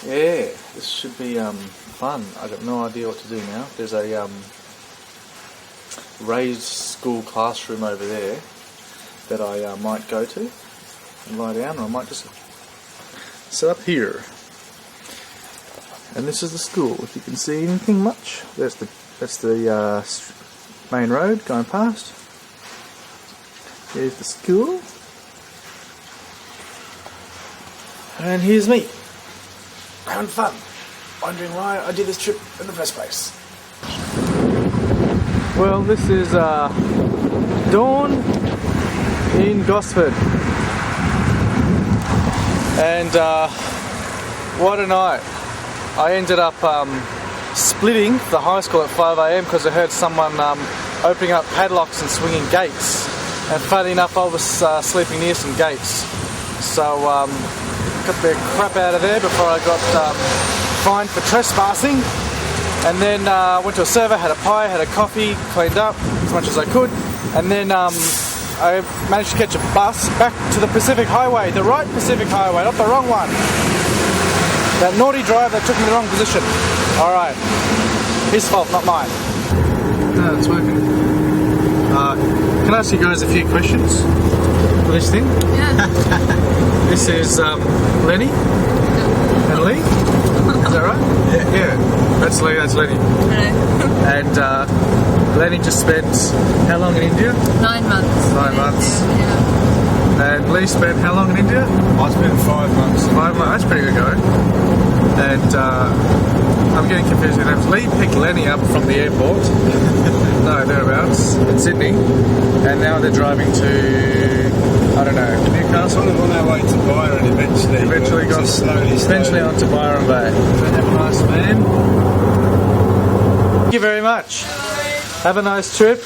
Speaker 1: yeah, this should be fun. I got no idea what to do now. There's a raised school classroom over there that I might go to and lie down, or I might just sit up here. And this is the school. If you can see anything much, that's the main road going past. Here's the school. And here's me, having fun, wondering why I did this trip in the first place. Well, this is dawn in Gosford. And what a night. I ended up splitting the high school at 5 AM because I heard someone opening up padlocks and swinging gates. And funny enough, I was sleeping near some gates. So got the crap out of there before I got fined for trespassing. And then went to a server, had a pie, had a coffee, cleaned up as much as I could. And then I managed to catch a bus back to the Pacific Highway, the right Pacific Highway, not the wrong one. That naughty driver that took me in the wrong position. Alright, his fault, not mine. No, it's working. Can I ask you guys a few questions for this thing?
Speaker 6: Yeah.
Speaker 1: This is Lenny and Lee. Is that right? Yeah. That's Lee, that's Lenny.
Speaker 6: Hello.
Speaker 1: And Lenny just spent how long in India?
Speaker 6: 9 months.
Speaker 1: 9 months.
Speaker 6: Yeah.
Speaker 1: And Lee spent how long in India?
Speaker 3: I spent 5 months.
Speaker 1: 5 months, that's pretty good going. And I'm getting confused with names. Lee picked Lenny up from the airport. No, thereabouts, in Sydney. And now they're driving to, I don't know, Newcastle?
Speaker 3: Sort of on our way to Byron eventually.
Speaker 1: Eventually on to Byron Bay. So have a nice man. Thank you very much. Have a nice trip.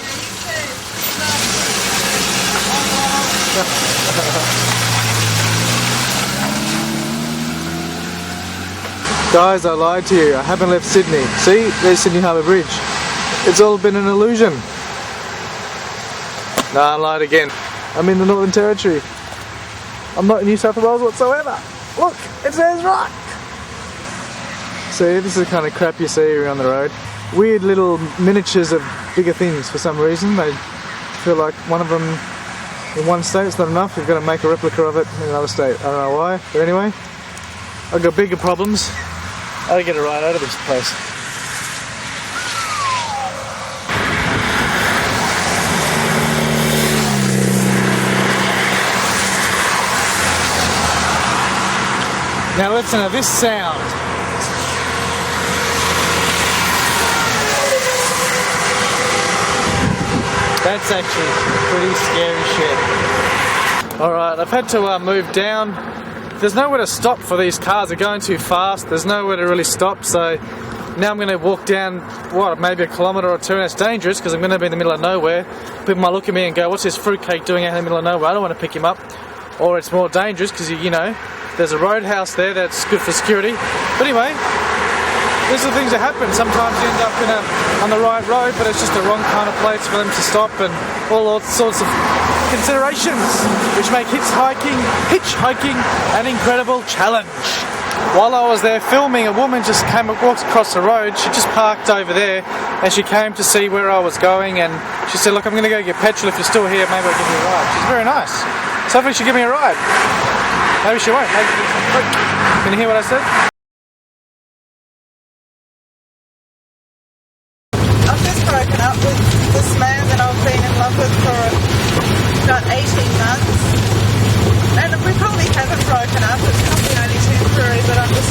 Speaker 1: Guys, I lied to you. I haven't left Sydney. See, there's Sydney Harbour Bridge. It's all been an illusion. No, I lied again. I'm in the Northern Territory. I'm not in New South Wales whatsoever. Look, it says rock. See, this is the kind of crap you see around the road. Weird little miniatures of bigger things for some reason. They feel like one of them in one state is not enough. You've got to make a replica of it in another state. I don't know why, but anyway, I've got bigger problems. I gotta get a ride out of this place. Now listen to this sound. That's actually pretty scary shit. Alright, I've had to move down. There's nowhere to stop for these cars. They're going too fast. There's nowhere to really stop. So now I'm going to walk down, what, maybe a kilometre or two, and it's dangerous because I'm going to be in the middle of nowhere. People might look at me and go, what's this fruitcake doing out in the middle of nowhere? I don't want to pick him up. Or it's more dangerous because, you know, there's a roadhouse there that's good for security. But anyway, these are the things that happen. Sometimes you end up on the right road, but it's just the wrong kind of place for them to stop, and all sorts of considerations which make hitchhiking an incredible challenge. While I was there filming, a woman just walked across the road. She just parked over there and she came to see where I was going, and she said, look, I'm going to go get petrol. If you're still here, maybe I'll give you a ride. She's very nice. So hopefully she'll give me a ride. Maybe she won't. Maybe can you hear what I said?
Speaker 14: I've just broken up with this man that I've been in love with for about 18 months. And we probably haven't broken up. It's probably only temporary, but I'm just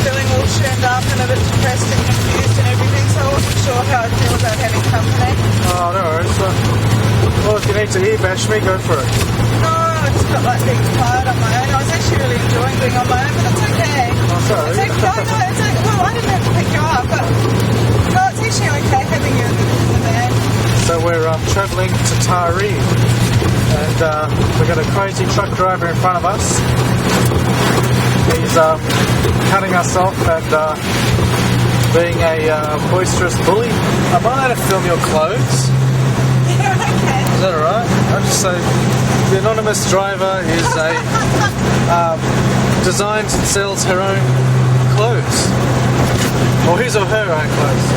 Speaker 14: feeling all churned up and a bit depressed and confused and everything, so I wasn't sure how I'd feel about having company.
Speaker 1: Oh, no worries. Well, if you need to bash me, go for it.
Speaker 14: No, I just felt like being tired on my own. I was actually really enjoying being on my own, but it's okay.
Speaker 1: Oh, sorry.
Speaker 14: It's okay. No, it's okay. Well, I didn't have to pick you up, but no, it's actually okay having you in the van.
Speaker 1: So we're travelling to Taree, and we've got a crazy truck driver in front of us. He's cutting us off and being a boisterous bully. Am I allowed to film your clothes?
Speaker 14: Yeah, okay.
Speaker 1: Is that alright? I'll just say the anonymous driver is a designs and sells her own clothes, or his or her own clothes.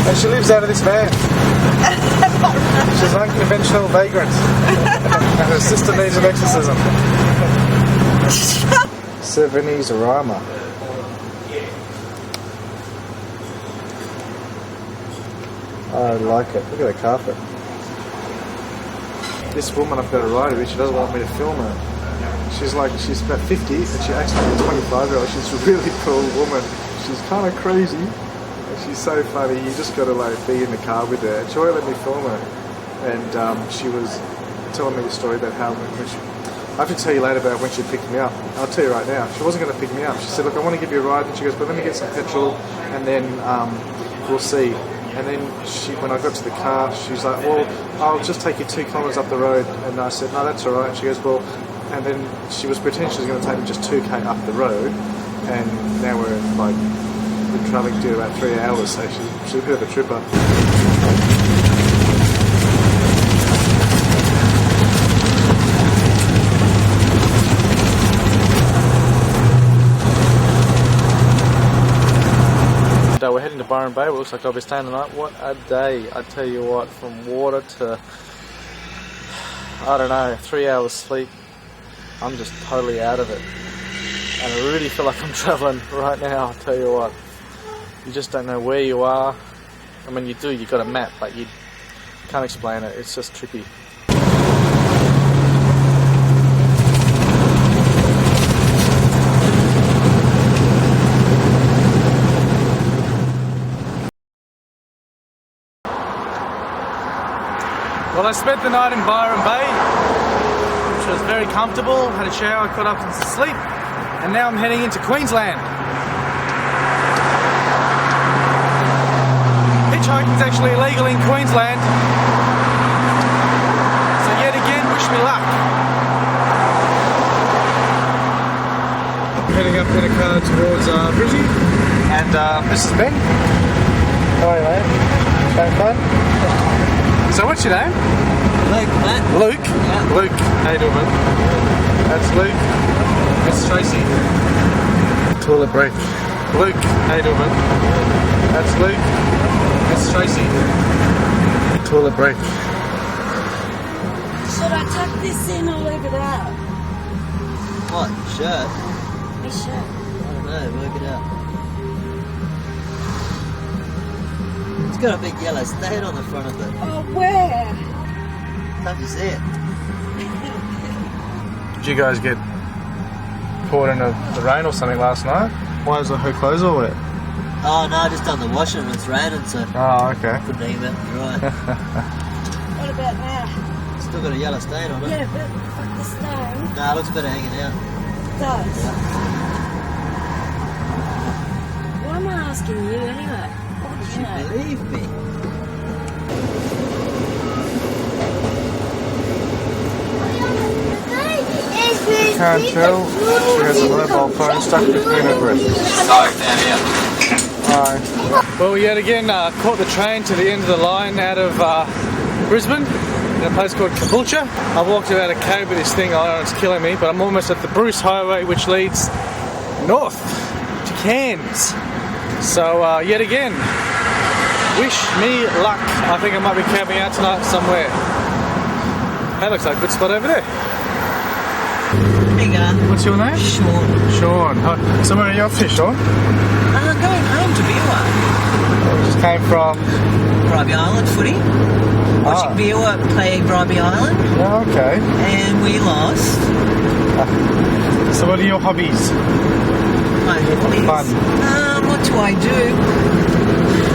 Speaker 1: And she lives out of this van. She's an unconventional vagrant. And her sister needs an exorcism. 70s Rama. I like it. Look at the carpet. This woman I've got a ride with, she doesn't want me to film her. She's about 50 and she acts like a 25-year-old. She's a really cool woman. She's kind of crazy. She's so funny, you just got to be in the car with her. She won't let me film her. And she was telling me a story about how I have to tell you later about when she picked me up. I'll tell you right now. She wasn't going to pick me up. She said, look, I want to give you a ride. And she goes, but let me get some petrol and then we'll see. And then when I got to the car, she's like, well, I'll just take you 2 kilometres up the road. And I said, no, that's all right. And she goes, well, and then she was pretending she was going to take me just 2k up the road. And now we're been travelling to about 3 hours, so she's a bit of a tripper. We're heading to Byron Bay. It looks like I'll be staying the night. What a day, I tell you what, from water to, I don't know, 3 hours sleep. I'm just totally out of it. And I really feel like I'm travelling right now, I tell you what. You just don't know where you are. I mean, you do, you've got a map, but you can't explain it. It's just trippy. Well, I spent the night in Byron Bay, which was very comfortable. Had a shower, got up into sleep, and now I'm heading into Queensland. Hitchhiking is actually illegal in Queensland, so yet again, wish me luck. I'm heading up in a car towards Brizzy, and this is Ben. How are you, mate? Having fun? So what's your name?
Speaker 11: Luke, mate.
Speaker 1: Luke? Yeah. Luke. How you doing, man? That's Luke. That's Tracy. Toilet break. Luke. How you doing, man? That's Luke. That's Tracy. will it break?
Speaker 12: Should I tuck this in or leave it out?
Speaker 15: What, shirt?
Speaker 12: My shirt.
Speaker 15: I don't know, work it out. It's got a big yellow stain on the front of it.
Speaker 12: Oh, where?
Speaker 15: Tough to see it.
Speaker 1: Did you guys get caught in the rain or something last night? Why is her clothes all wet?
Speaker 15: Oh no, I just done the washing when it's raining, so...
Speaker 1: Oh, okay.
Speaker 15: Couldn't even, you're right.
Speaker 12: What about now?
Speaker 15: Still got a yellow stain on it.
Speaker 12: Yeah, but fuck the stone.
Speaker 15: Nah, it looks better hanging out.
Speaker 12: It does.
Speaker 15: Yeah.
Speaker 12: Why am I asking you anyway? What did you know?
Speaker 15: Believe me.
Speaker 1: Can't tell. She has a mobile phone stuck between her breasts. Alright. Well, we yet again caught the train to the end of the line out of Brisbane in a place called Caboolture. I've walked about a K with this thing, I know it's killing me, but I'm almost at the Bruce Highway, which leads north to Cairns. So yet again, wish me luck. I think I might be camping out tonight somewhere. That looks like a good spot over there.
Speaker 15: Hey guys.
Speaker 1: What's your name?
Speaker 15: Sean.
Speaker 1: Sean. So where are you off to, Sean?
Speaker 15: Going home to Biwa.
Speaker 1: We just came from...
Speaker 15: Bribie Island footy. Watching Biwa play Bribie Island.
Speaker 1: Oh, okay.
Speaker 15: And we lost.
Speaker 1: So what are your hobbies?
Speaker 15: My hobbies?
Speaker 1: Fun.
Speaker 15: What do I do?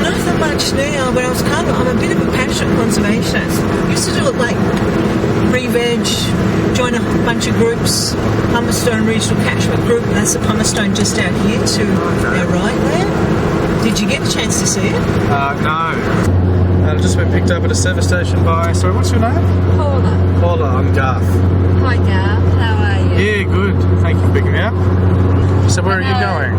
Speaker 15: Not so much now, but I'm a bit of a passionate conservationist. Used to do it like re-veg, join a bunch of groups, Humberstone Regional Catchment Group, and that's the Humberstone just out here to our right there. Did you get a chance to see it?
Speaker 1: No. I've just been picked up at a service station by... Sorry, what's your name?
Speaker 6: Paula.
Speaker 1: Paula, I'm Garth.
Speaker 6: Hi Garth, how are you?
Speaker 1: Yeah, good. Thank you for picking me up. So where are you going?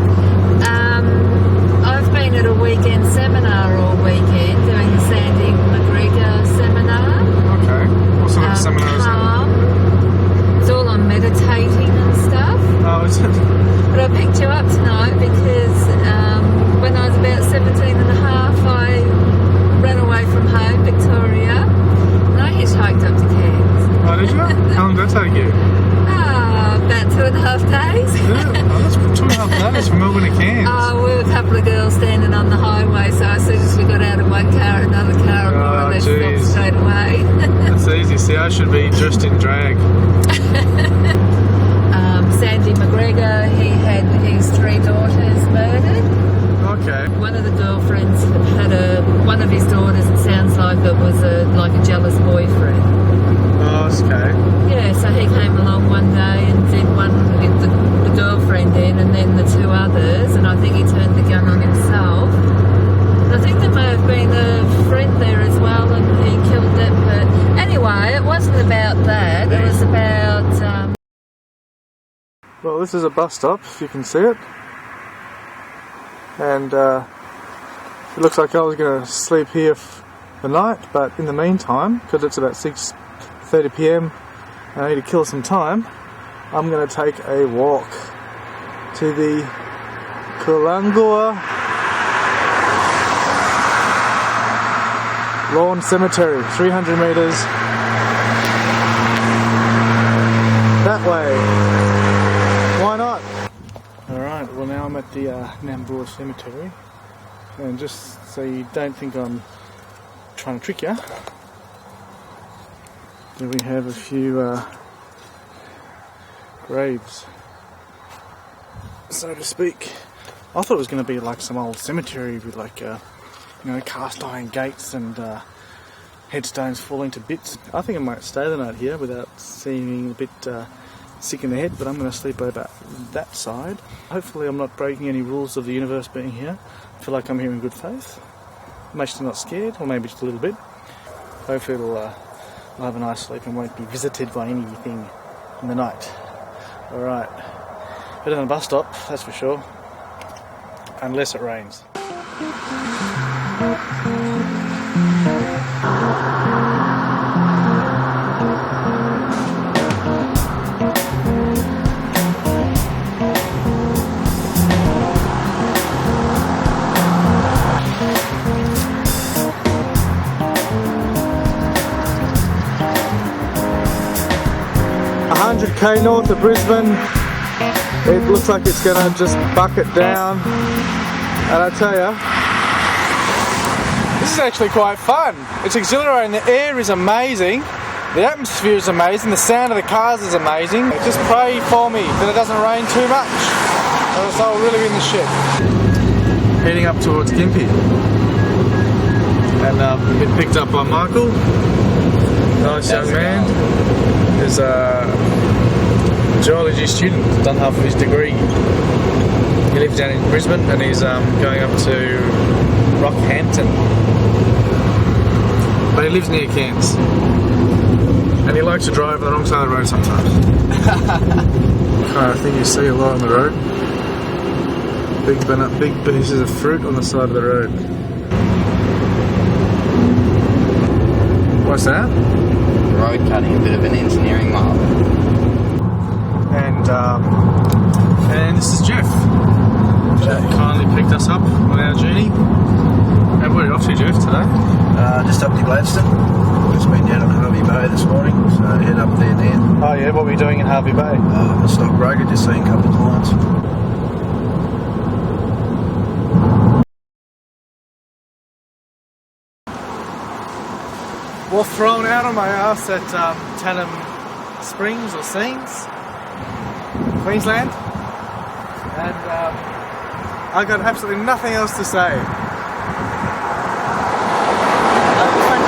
Speaker 6: I've been at a weekend seminar all weekend doing the Sandy McGregor seminar.
Speaker 1: Okay. What sort of seminar is that?
Speaker 6: It's all on meditating and stuff.
Speaker 1: Oh, is it?
Speaker 6: But I picked you up tonight because when I was about 17 and a half, I ran away from home, Victoria, and I hitchhiked up to Cairns.
Speaker 1: Oh, did you? How long did that take you?
Speaker 6: About 2.5 days.
Speaker 1: Yeah, oh, that's 2.5 days from Melbourne to Cairns.
Speaker 6: We were a couple of girls standing on the highway, so as soon as we got out of one car, another car, and more or less stopped straight away.
Speaker 1: That's easy. See, I should be dressed in drag.
Speaker 6: Sandy McGregor, he had his 3 daughters murdered.
Speaker 1: Okay.
Speaker 6: One of the girlfriends had one of his daughters, it sounds like it was like a jealous boyfriend.
Speaker 1: Oh, okay.
Speaker 6: Yeah, so he came along one day and did the girlfriend in and then the 2 others, and I think he turned the gun on himself. And I think there may have been a friend there as well and he killed them, but anyway, it wasn't about that, it was about...
Speaker 1: Well, this is a bus stop, if you can see it. And it looks like I was going to sleep here for the night, but in the meantime, because it's about 6:30 PM and I need to kill some time, I'm going to take a walk to the Kulangua Lawn Cemetery, 300 metres that way. Why not? Alright, well now I'm at the Nambour Cemetery, and just so you don't think I'm trying to trick you, here we have a few graves, so to speak. I thought it was going to be like some old cemetery with like cast iron gates and headstones falling to bits. I think I might stay the night here without seeming a bit sick in the head, but I'm going to sleep over that side. Hopefully I'm not breaking any rules of the universe being here. I feel like I'm here in good faith. I'm actually not scared, or maybe just a little bit. Hopefully I'll have a nice sleep and won't be visited by anything in the night. Alright, better than a bus stop, that's for sure. Unless it rains. k north of Brisbane. It looks like it's going to just bucket down, and I tell you, this is actually quite fun. It's exhilarating. The air is amazing, the atmosphere is amazing, the sound of the cars is amazing. Just pray for me that it doesn't rain too much, or else I'll really be in the shit. Heading up towards Gympie, and been picked up by Michael, nice young man. He's a geology student, done half of his degree. He lives down in Brisbane and he's going up to Rockhampton. But he lives near Cairns. And he likes to drive on the wrong side of the road sometimes. I think you see a lot on the road. Big pieces of fruit on the side of the road. What's that?
Speaker 13: Road cutting, a bit of an engineering marvel.
Speaker 1: And this is Jeff. Jeff kindly picked us up on our journey. And where are you off to, Jeff, today?
Speaker 3: Just up to Gladstone. Just been down at Harvey Bay this morning, so head up there now.
Speaker 1: Oh yeah, what were you doing in Harvey Bay?
Speaker 3: I'm a stockbroker, just seeing a couple of clients.
Speaker 1: Well, thrown out on my ass at Tannum Springs or Scenes, Queensland, and I got absolutely nothing else to say.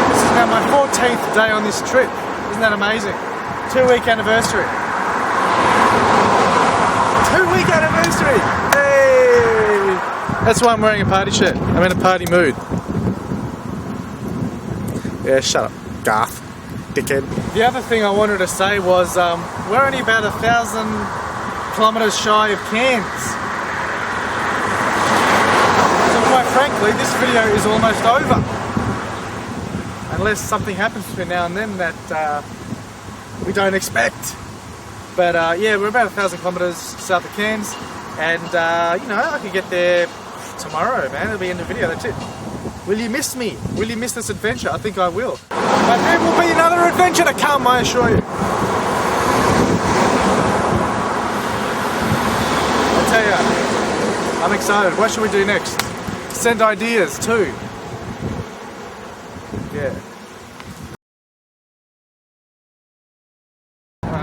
Speaker 1: This is now my 14th day on this trip. Isn't that amazing? 2-week anniversary. 2-week anniversary! Hey! That's why I'm wearing a party shirt. I'm in a party mood. Yeah, shut up, Garth, dickhead. The other thing I wanted to say was we're only about 1,000 kilometres shy of Cairns. So quite frankly, this video is almost over. Unless something happens between now and then that we don't expect. But yeah, we're about 1,000 kilometres south of Cairns, and you know, I could get there tomorrow, man. It'll be in the video, that's it. Will you miss me? Will you miss this adventure? I think I will. But there will be another adventure to come, I assure you. I'll tell you, I'm excited. What should we do next? Send ideas too. Yeah.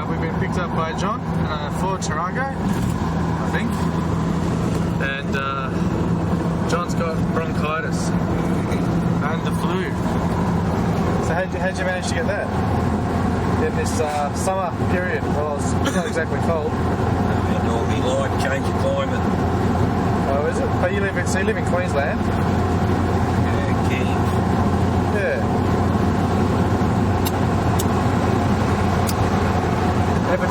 Speaker 1: We've been picked up by John in a Ford Tarago, I think. And John's got bronchitis and the flu. So how'd you manage to get that? In this summer period? Well, it's not exactly cold.
Speaker 3: You normally like change of climate.
Speaker 1: Oh, is it? But you live in Queensland?
Speaker 3: Yeah, Cairns.
Speaker 1: Yeah. Ever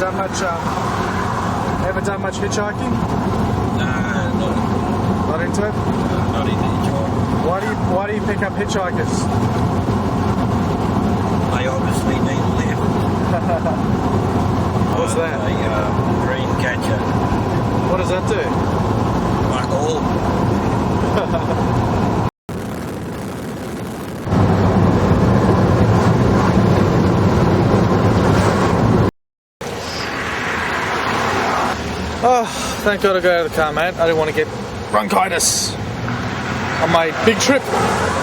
Speaker 1: done much hitchhiking?
Speaker 3: Nah,
Speaker 1: not into it?
Speaker 3: Not into hitchhiking.
Speaker 1: Why do you pick up hitchhikers?
Speaker 3: They obviously need a lift.
Speaker 1: What's that?
Speaker 3: A green catcher.
Speaker 1: What does that do?
Speaker 3: Fuck all.
Speaker 1: Oh, thank God I got out of the car, mate. I didn't want to get bronchitis on my big trip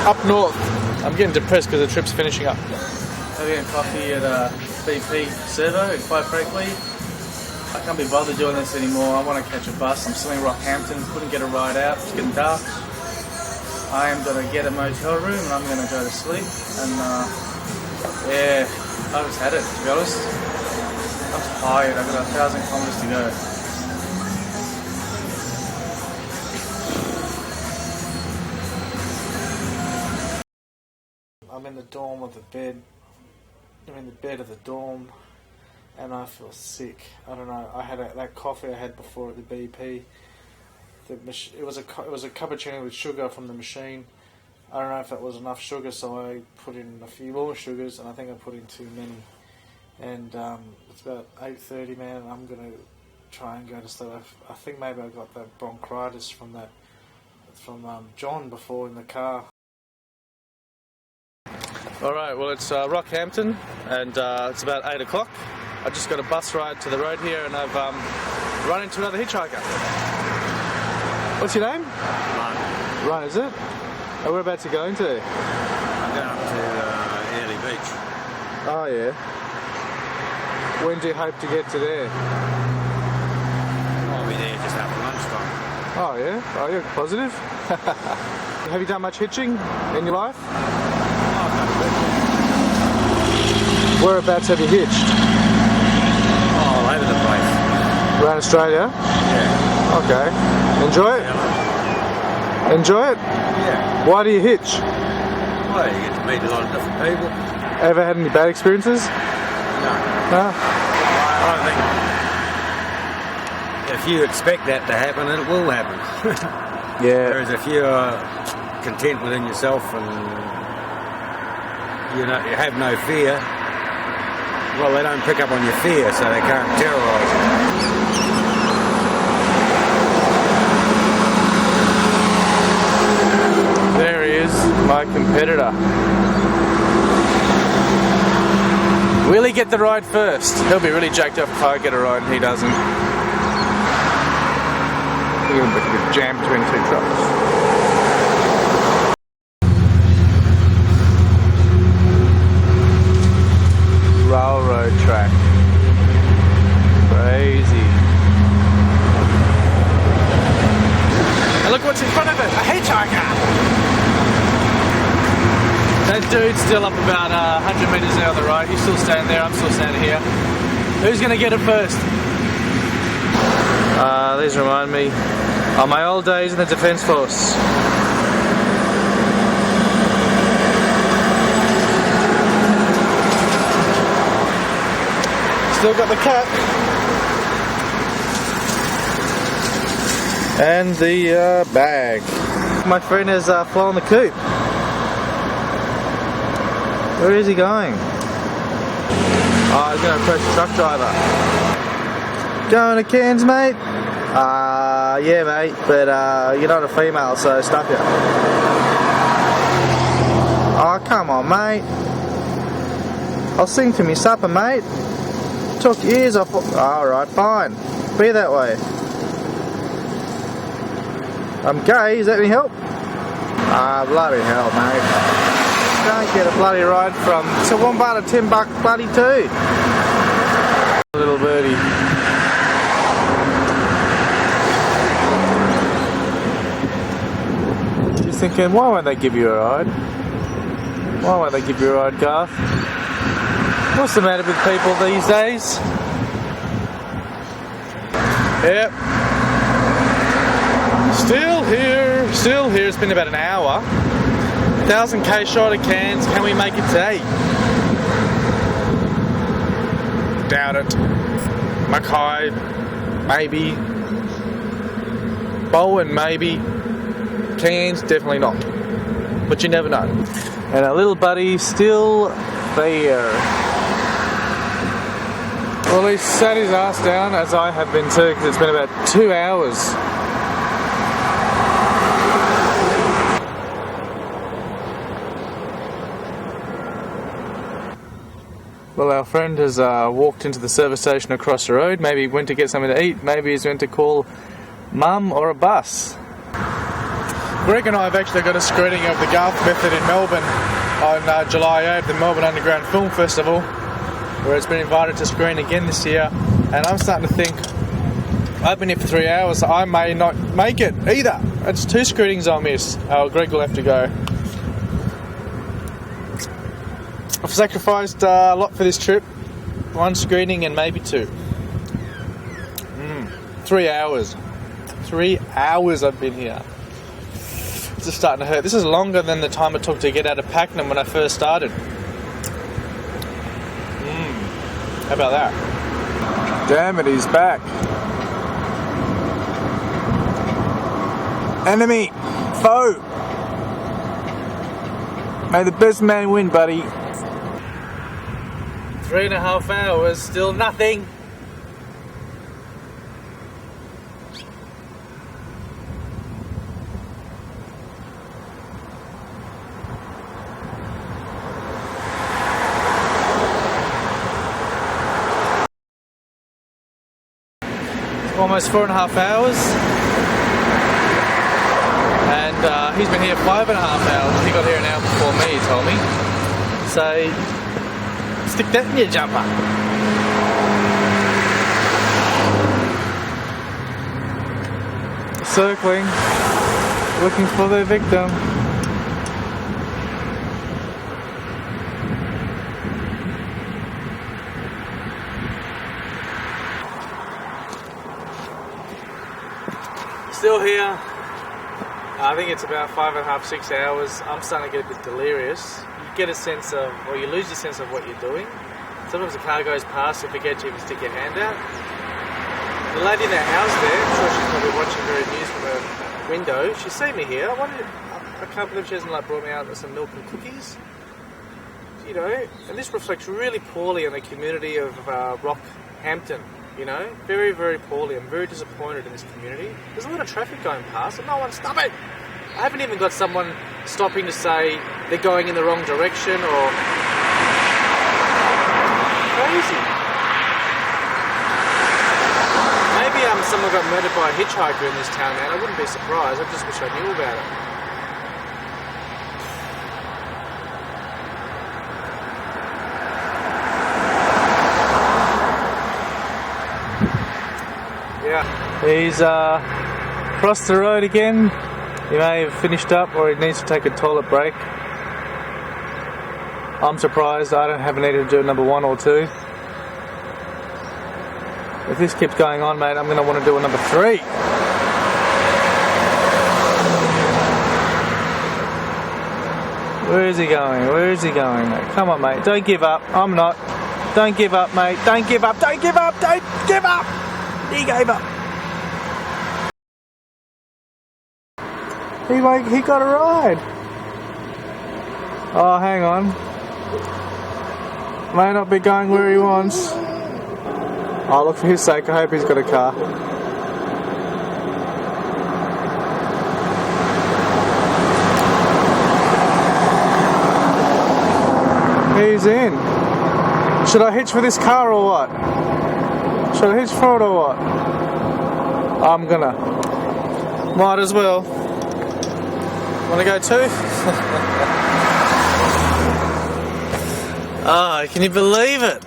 Speaker 1: up north. I'm getting depressed because the trip's finishing up. Having a coffee at BP Servo, and quite frankly, I can't be bothered doing this anymore. I want to catch a bus. I'm still in Rockhampton, couldn't get a ride out, it's getting dark. I am going to get a motel room and I'm going to go to sleep. And yeah, I just had it, to be honest. I'm tired, I've got 1,000 kilometres to go. I'm in the dorm of the bed. I'm in the bed of the dorm, and I feel sick. I don't know. I had that coffee I had before at the BP. It was a cappuccino with sugar from the machine. I don't know if that was enough sugar, so I put in a few more sugars, and I think I put in too many. And it's about 8:30, man, and I'm gonna try and go to sleep. I think maybe I got that bronchitis from John before in the car. Alright, well it's Rockhampton and it's about 8 o'clock I just got a bus ride to the road here and I've run into another hitchhiker. What's your name?
Speaker 16: Ryan.
Speaker 1: Ryan, is it? Oh, whereabouts are you going to?
Speaker 16: I'm going up to Early Beach.
Speaker 1: Oh, yeah. When do you hope to get to there?
Speaker 16: I'll be there just after lunchtime.
Speaker 1: Oh, yeah? Oh, you're positive? Have you done much hitching in your life?
Speaker 16: Oh, I've done a bit.
Speaker 1: Whereabouts have you hitched?
Speaker 16: All over the place.
Speaker 1: Around Australia?
Speaker 16: Yeah.
Speaker 1: Okay. Enjoy it?
Speaker 16: Yeah.
Speaker 1: Enjoy it?
Speaker 16: Yeah.
Speaker 1: Why do you hitch?
Speaker 16: Well, you get to meet a lot of different people.
Speaker 1: Ever had any bad experiences?
Speaker 16: No.
Speaker 1: No?
Speaker 16: I think if you expect that to happen, it will happen.
Speaker 1: Yeah.
Speaker 16: Whereas if you're content within yourself and you have no fear, well, they don't pick up on your fear, so they can't terrorise you.
Speaker 1: There he is, my competitor. Will he get the ride first? He'll be really jacked up if I get a ride and he doesn't. Look at him get jammed between two trucks. Railroad track. Crazy. And look what's in front of it, a hitchhiker! That dude's still up about 100 metres out on the right. He's still standing there, I'm still standing here. Who's going to get it first? These remind me of my old days in the Defence Force. Still got the cap. And the bag. My friend is flying the coop. Where is he going? Oh, he's going to approach the truck driver. Going to Cairns, mate? Yeah, mate, but you're not a female, so stuff you. Oh, come on, mate. I'll sing to me supper, mate. Took years off. Alright, fine. Be that way. I'm gay, is that any help? Bloody hell, mate. Don't get a bloody ride from Toowoomba to $10 bloody too. Little birdie. You're thinking, why won't they give you a ride? Why won't they give you a ride, Garth? What's the matter with people these days? Yep. Still here, still here. It's been about an hour. 1,000k short of Cairns. Can we make it today? Doubt it. Mackay, maybe. Bowen, maybe. Cairns, definitely not. But you never know. And our little buddy still there. Well, he's sat his ass down, as I have been too, because it's been about 2 hours. Well, our friend has walked into the service station across the road. Maybe he went to get something to eat. Maybe he's went to call mum or a bus. Greg and I have actually got a screening of the Garth Method in Melbourne on July 8th, the Melbourne Underground Film Festival, where it's been invited to screen again this year. And I'm starting to think, I've been here for 3 hours, so I may not make it either. It's 2 screenings I'll miss. Greg will have to go. I've sacrificed a lot for this trip. 1 screening and maybe 2. 3 hours. 3 hours I've been here. It's just starting to hurt. This is longer than the time it took to get out of Pakenham when I first started. How about that? Damn it, he's back. Enemy! Foe! May the best man win, buddy. 3.5 hours, still nothing. almost 4.5 hours. And he's been here 5.5 hours. He got here an hour before me, he told me. So, stick that in your jumper. Circling, looking for their victim. Still here. I think it's about 5.5, 6 hours. I'm starting to get a bit delirious. You get a sense of, or you lose your sense of what you're doing. Sometimes a car goes past, you forget you even stick your hand out. The lady in that house there, I'm sure she's probably watching very news from her window. She's seen me here. I can't believe she hasn't brought me out with some milk and cookies. You know, and this reflects really poorly on the community of Rockhampton. You know, very, very poorly. I'm very disappointed in this community. There's a lot of traffic going past and no one stop it. I haven't even got someone stopping to say they're going in the wrong direction or... Crazy. Maybe someone got murdered by a hitchhiker in this town, man. I wouldn't be surprised. I just wish I knew about it. Yeah, he's crossed the road again. He may have finished up or he needs to take a toilet break. I'm surprised I haven't needed to do number 1 or 2. If this keeps going on, mate, I'm going to want to do a number 3. Where is he going? Where is he going, mate? Come on, mate. Don't give up. I'm not. Don't give up, mate. Don't give up. Don't give up. Don't give up. He gave up. He got a ride. Oh, hang on. May not be going where he wants. Oh, look, for his sake, I hope he's got a car. He's in. Should I hitch for this car or what? Should I hitch for it or what? I'm gonna. Might as well. Wanna go too? Oh, can you believe it?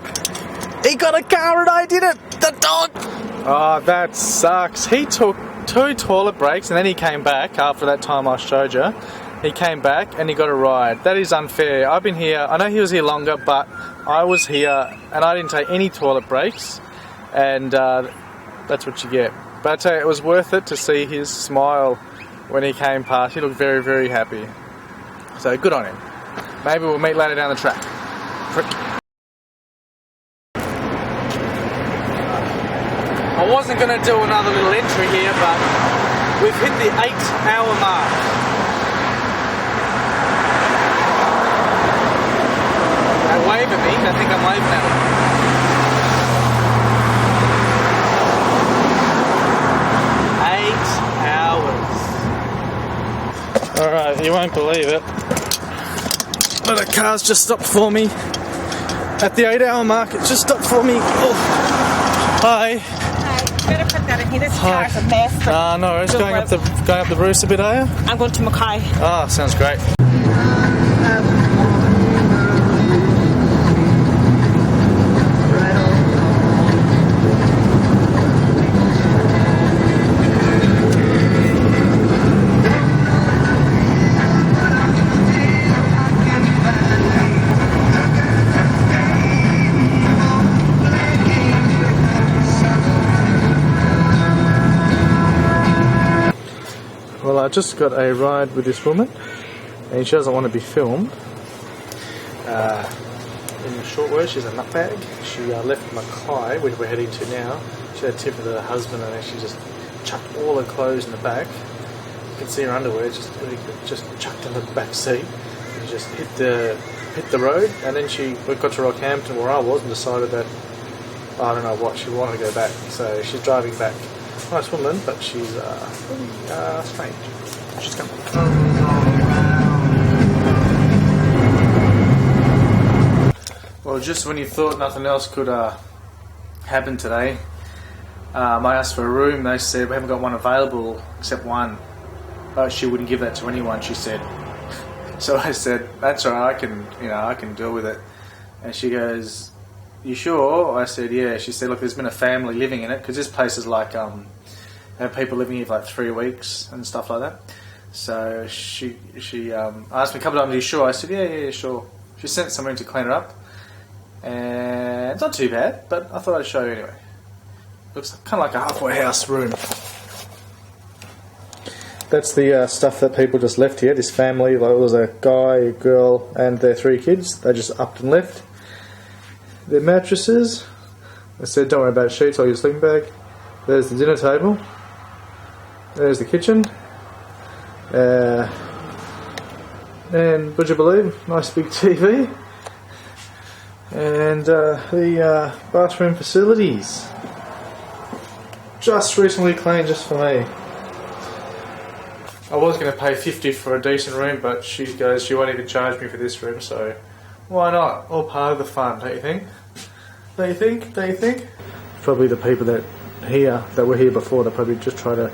Speaker 1: He got a car and I did it! The dog! Oh, that sucks. He took 2 toilet breaks and then he came back after that time I showed you. He came back and he got a ride. That is unfair. I've been here, I know he was here longer, but I was here and I didn't take any toilet breaks, and that's what you get. But I tell you, it was worth it to see his smile when he came past. He looked very, very happy. So good on him. Maybe we'll meet later down the track. Prick. I wasn't going to do another little entry here, but we've hit the 8-hour mark. They wave at me, I think I'm waving at them. 8 hours. Alright, you won't believe it, but a car's just stopped for me. At the 8-hour mark, it just stopped for me. Oh. Hi.
Speaker 14: Better put that in here. This car's a mess.
Speaker 1: No, it's going up the Bruce a bit, are you?
Speaker 14: I'm going to Mackay.
Speaker 1: Oh, sounds great. Well, I just got a ride with this woman, and she doesn't want to be filmed. In short words, she's a nutbag. She left Mackay, which we're heading to now. She had a tip with her husband, and she just chucked all her clothes in the back. You can see her underwear just chucked in the back seat. She just hit the road, and then we got to Rockhampton where I was, and decided that I don't know what she wanted to go back. So she's driving back. Nice woman, but she's really strange. She's coming. Well, just when you thought nothing else could happen today, I asked for a room. They said we haven't got one available except one. But she wouldn't give that to anyone, she said. So I said, that's all right, I can deal with it. And she goes, you sure? I said, yeah. She said, look, there's been a family living in it, because this place is like, have people living here for like 3 weeks and stuff like that. So she asked me a couple of times, are you sure? I said, yeah, sure. She sent someone to clean it up. And it's not too bad, but I thought I'd show you anyway. Looks kind of like a halfway house room. That's the stuff that people just left here. This family, like, it was a guy, a girl, and their 3 kids. They just upped and left. Their mattresses. I said, don't worry about sheets, I'll use a sleeping bag. There's the dinner table. There's the kitchen. And would you believe, nice big TV. And the bathroom facilities. Just recently cleaned just for me. I was going to pay $50 for a decent room, but she goes, she won't even charge me for this room, so why not? All part of the fun, don't you think? Don't you think? Don't you think? Probably the people that were here before, they probably just try to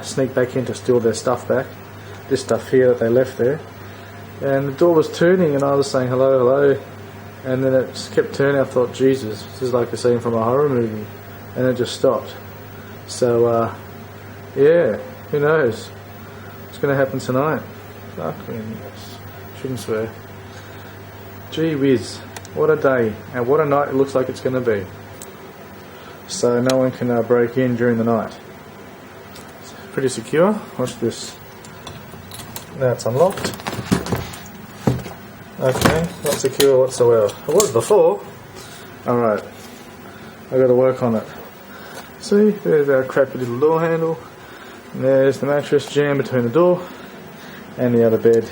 Speaker 1: sneak back in to steal their stuff back. This stuff here that they left there. And the door was turning and I was saying hello, hello. And then it just kept turning. I thought, Jesus, this is like a scene from a horror movie. And it just stopped. So, yeah, who knows? What's going to happen tonight? Fuck me, yes. Shouldn't swear. Gee whiz, what a day. And what a night it looks like it's going to be. So no one can break in during the night. It's pretty secure. Watch this. Now it's unlocked. Okay, not secure whatsoever. It was before. Alright, I've got to work on it. See, there's our crappy little door handle. And there's the mattress jammed between the door and the other bed.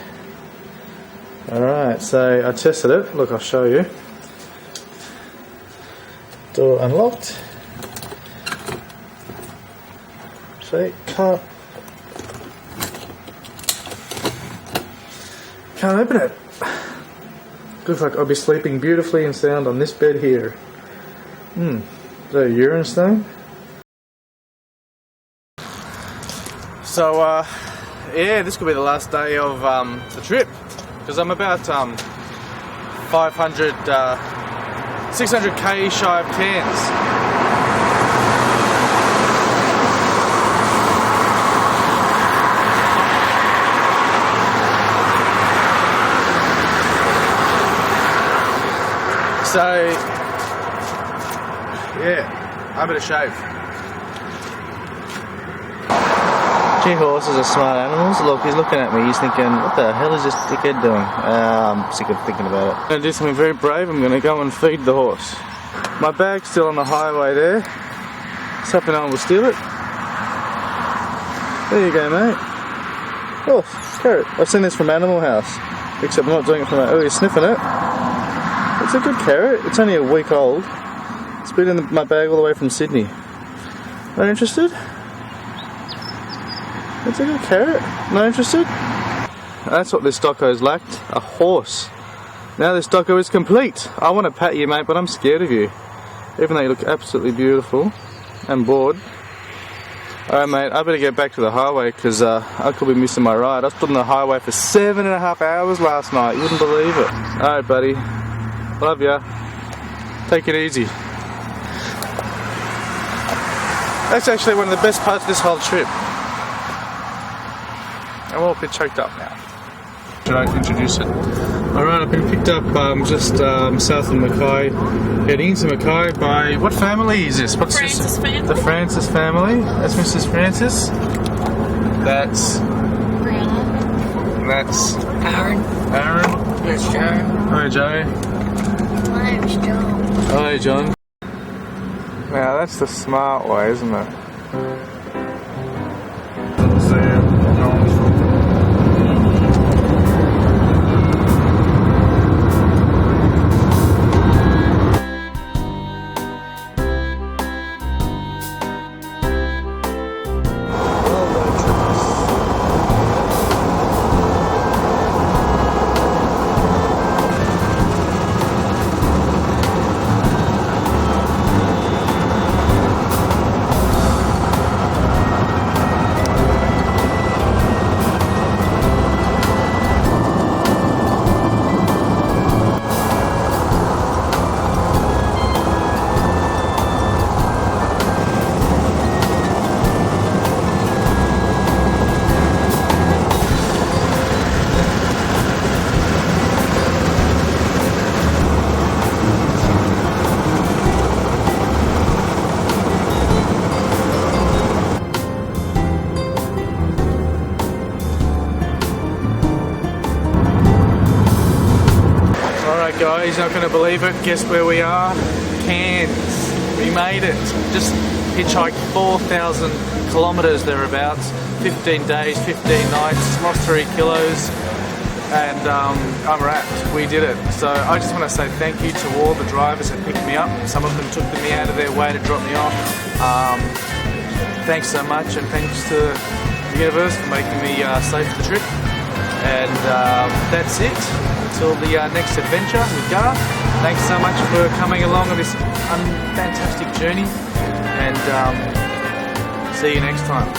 Speaker 1: Alright, so I tested it. Look, I'll show you. Door unlocked. See, can't open it. Looks like I'll be sleeping beautifully and sound on this bed here. Is that a urine stain? So, yeah, this could be the last day of the trip, because I'm about 600k shy of Cairns. So, yeah, I better shave. Gee, horses are smart animals. Look, he's looking at me. He's thinking, what the hell is this dickhead doing? I'm sick of thinking about it. I'm going to do something very brave. I'm going to go and feed the horse. My bag's still on the highway there. Let's hope no one will steal it. There you go, mate. Oh, carrot. I've seen this from Animal House. Except I'm not doing it from that. Oh, you're sniffing it. It's a good carrot. It's only a week old. It's been in my bag all the way from Sydney. Not interested? It's a good carrot. Not interested? That's what this doco's lacked. A horse. Now this doco is complete. I want to pat you, mate, but I'm scared of you. Even though you look absolutely beautiful. And bored. Alright, mate, I better get back to the highway because I could be missing my ride. I was put on the highway for 7.5 hours last night. You wouldn't believe it. Alright, buddy. Love ya. Take it easy. That's actually one of the best parts of this whole trip. I'm all a bit choked up now. Should I introduce it? Alright, I've been picked up just south of Mackay, heading into Mackay by... What family is this? What's
Speaker 6: Francis
Speaker 1: this?
Speaker 6: family.
Speaker 1: The Francis family. That's Mrs. Francis. That's...
Speaker 6: Brianna.
Speaker 1: That's...
Speaker 6: Aaron.
Speaker 1: Aaron.
Speaker 6: That's Joe.
Speaker 1: Hi, Joe.
Speaker 6: My name's John.
Speaker 1: Hi, John. Now that's the smart way, isn't it? Alright guys, you're not going to believe it. Guess where we are? Cairns. We made it. Just hitchhiked 4,000 kilometres thereabouts. 15 days, 15 nights, lost 3 kilos. And I'm wrapped. We did it. So I just want to say thank you to all the drivers that picked me up. Some of them took me out of their way to drop me off. Thanks so much, and thanks to the universe for making me safe for the trip. And that's it. Until the next adventure with Garth. Thanks so much for coming along on this fantastic journey. And see you next time.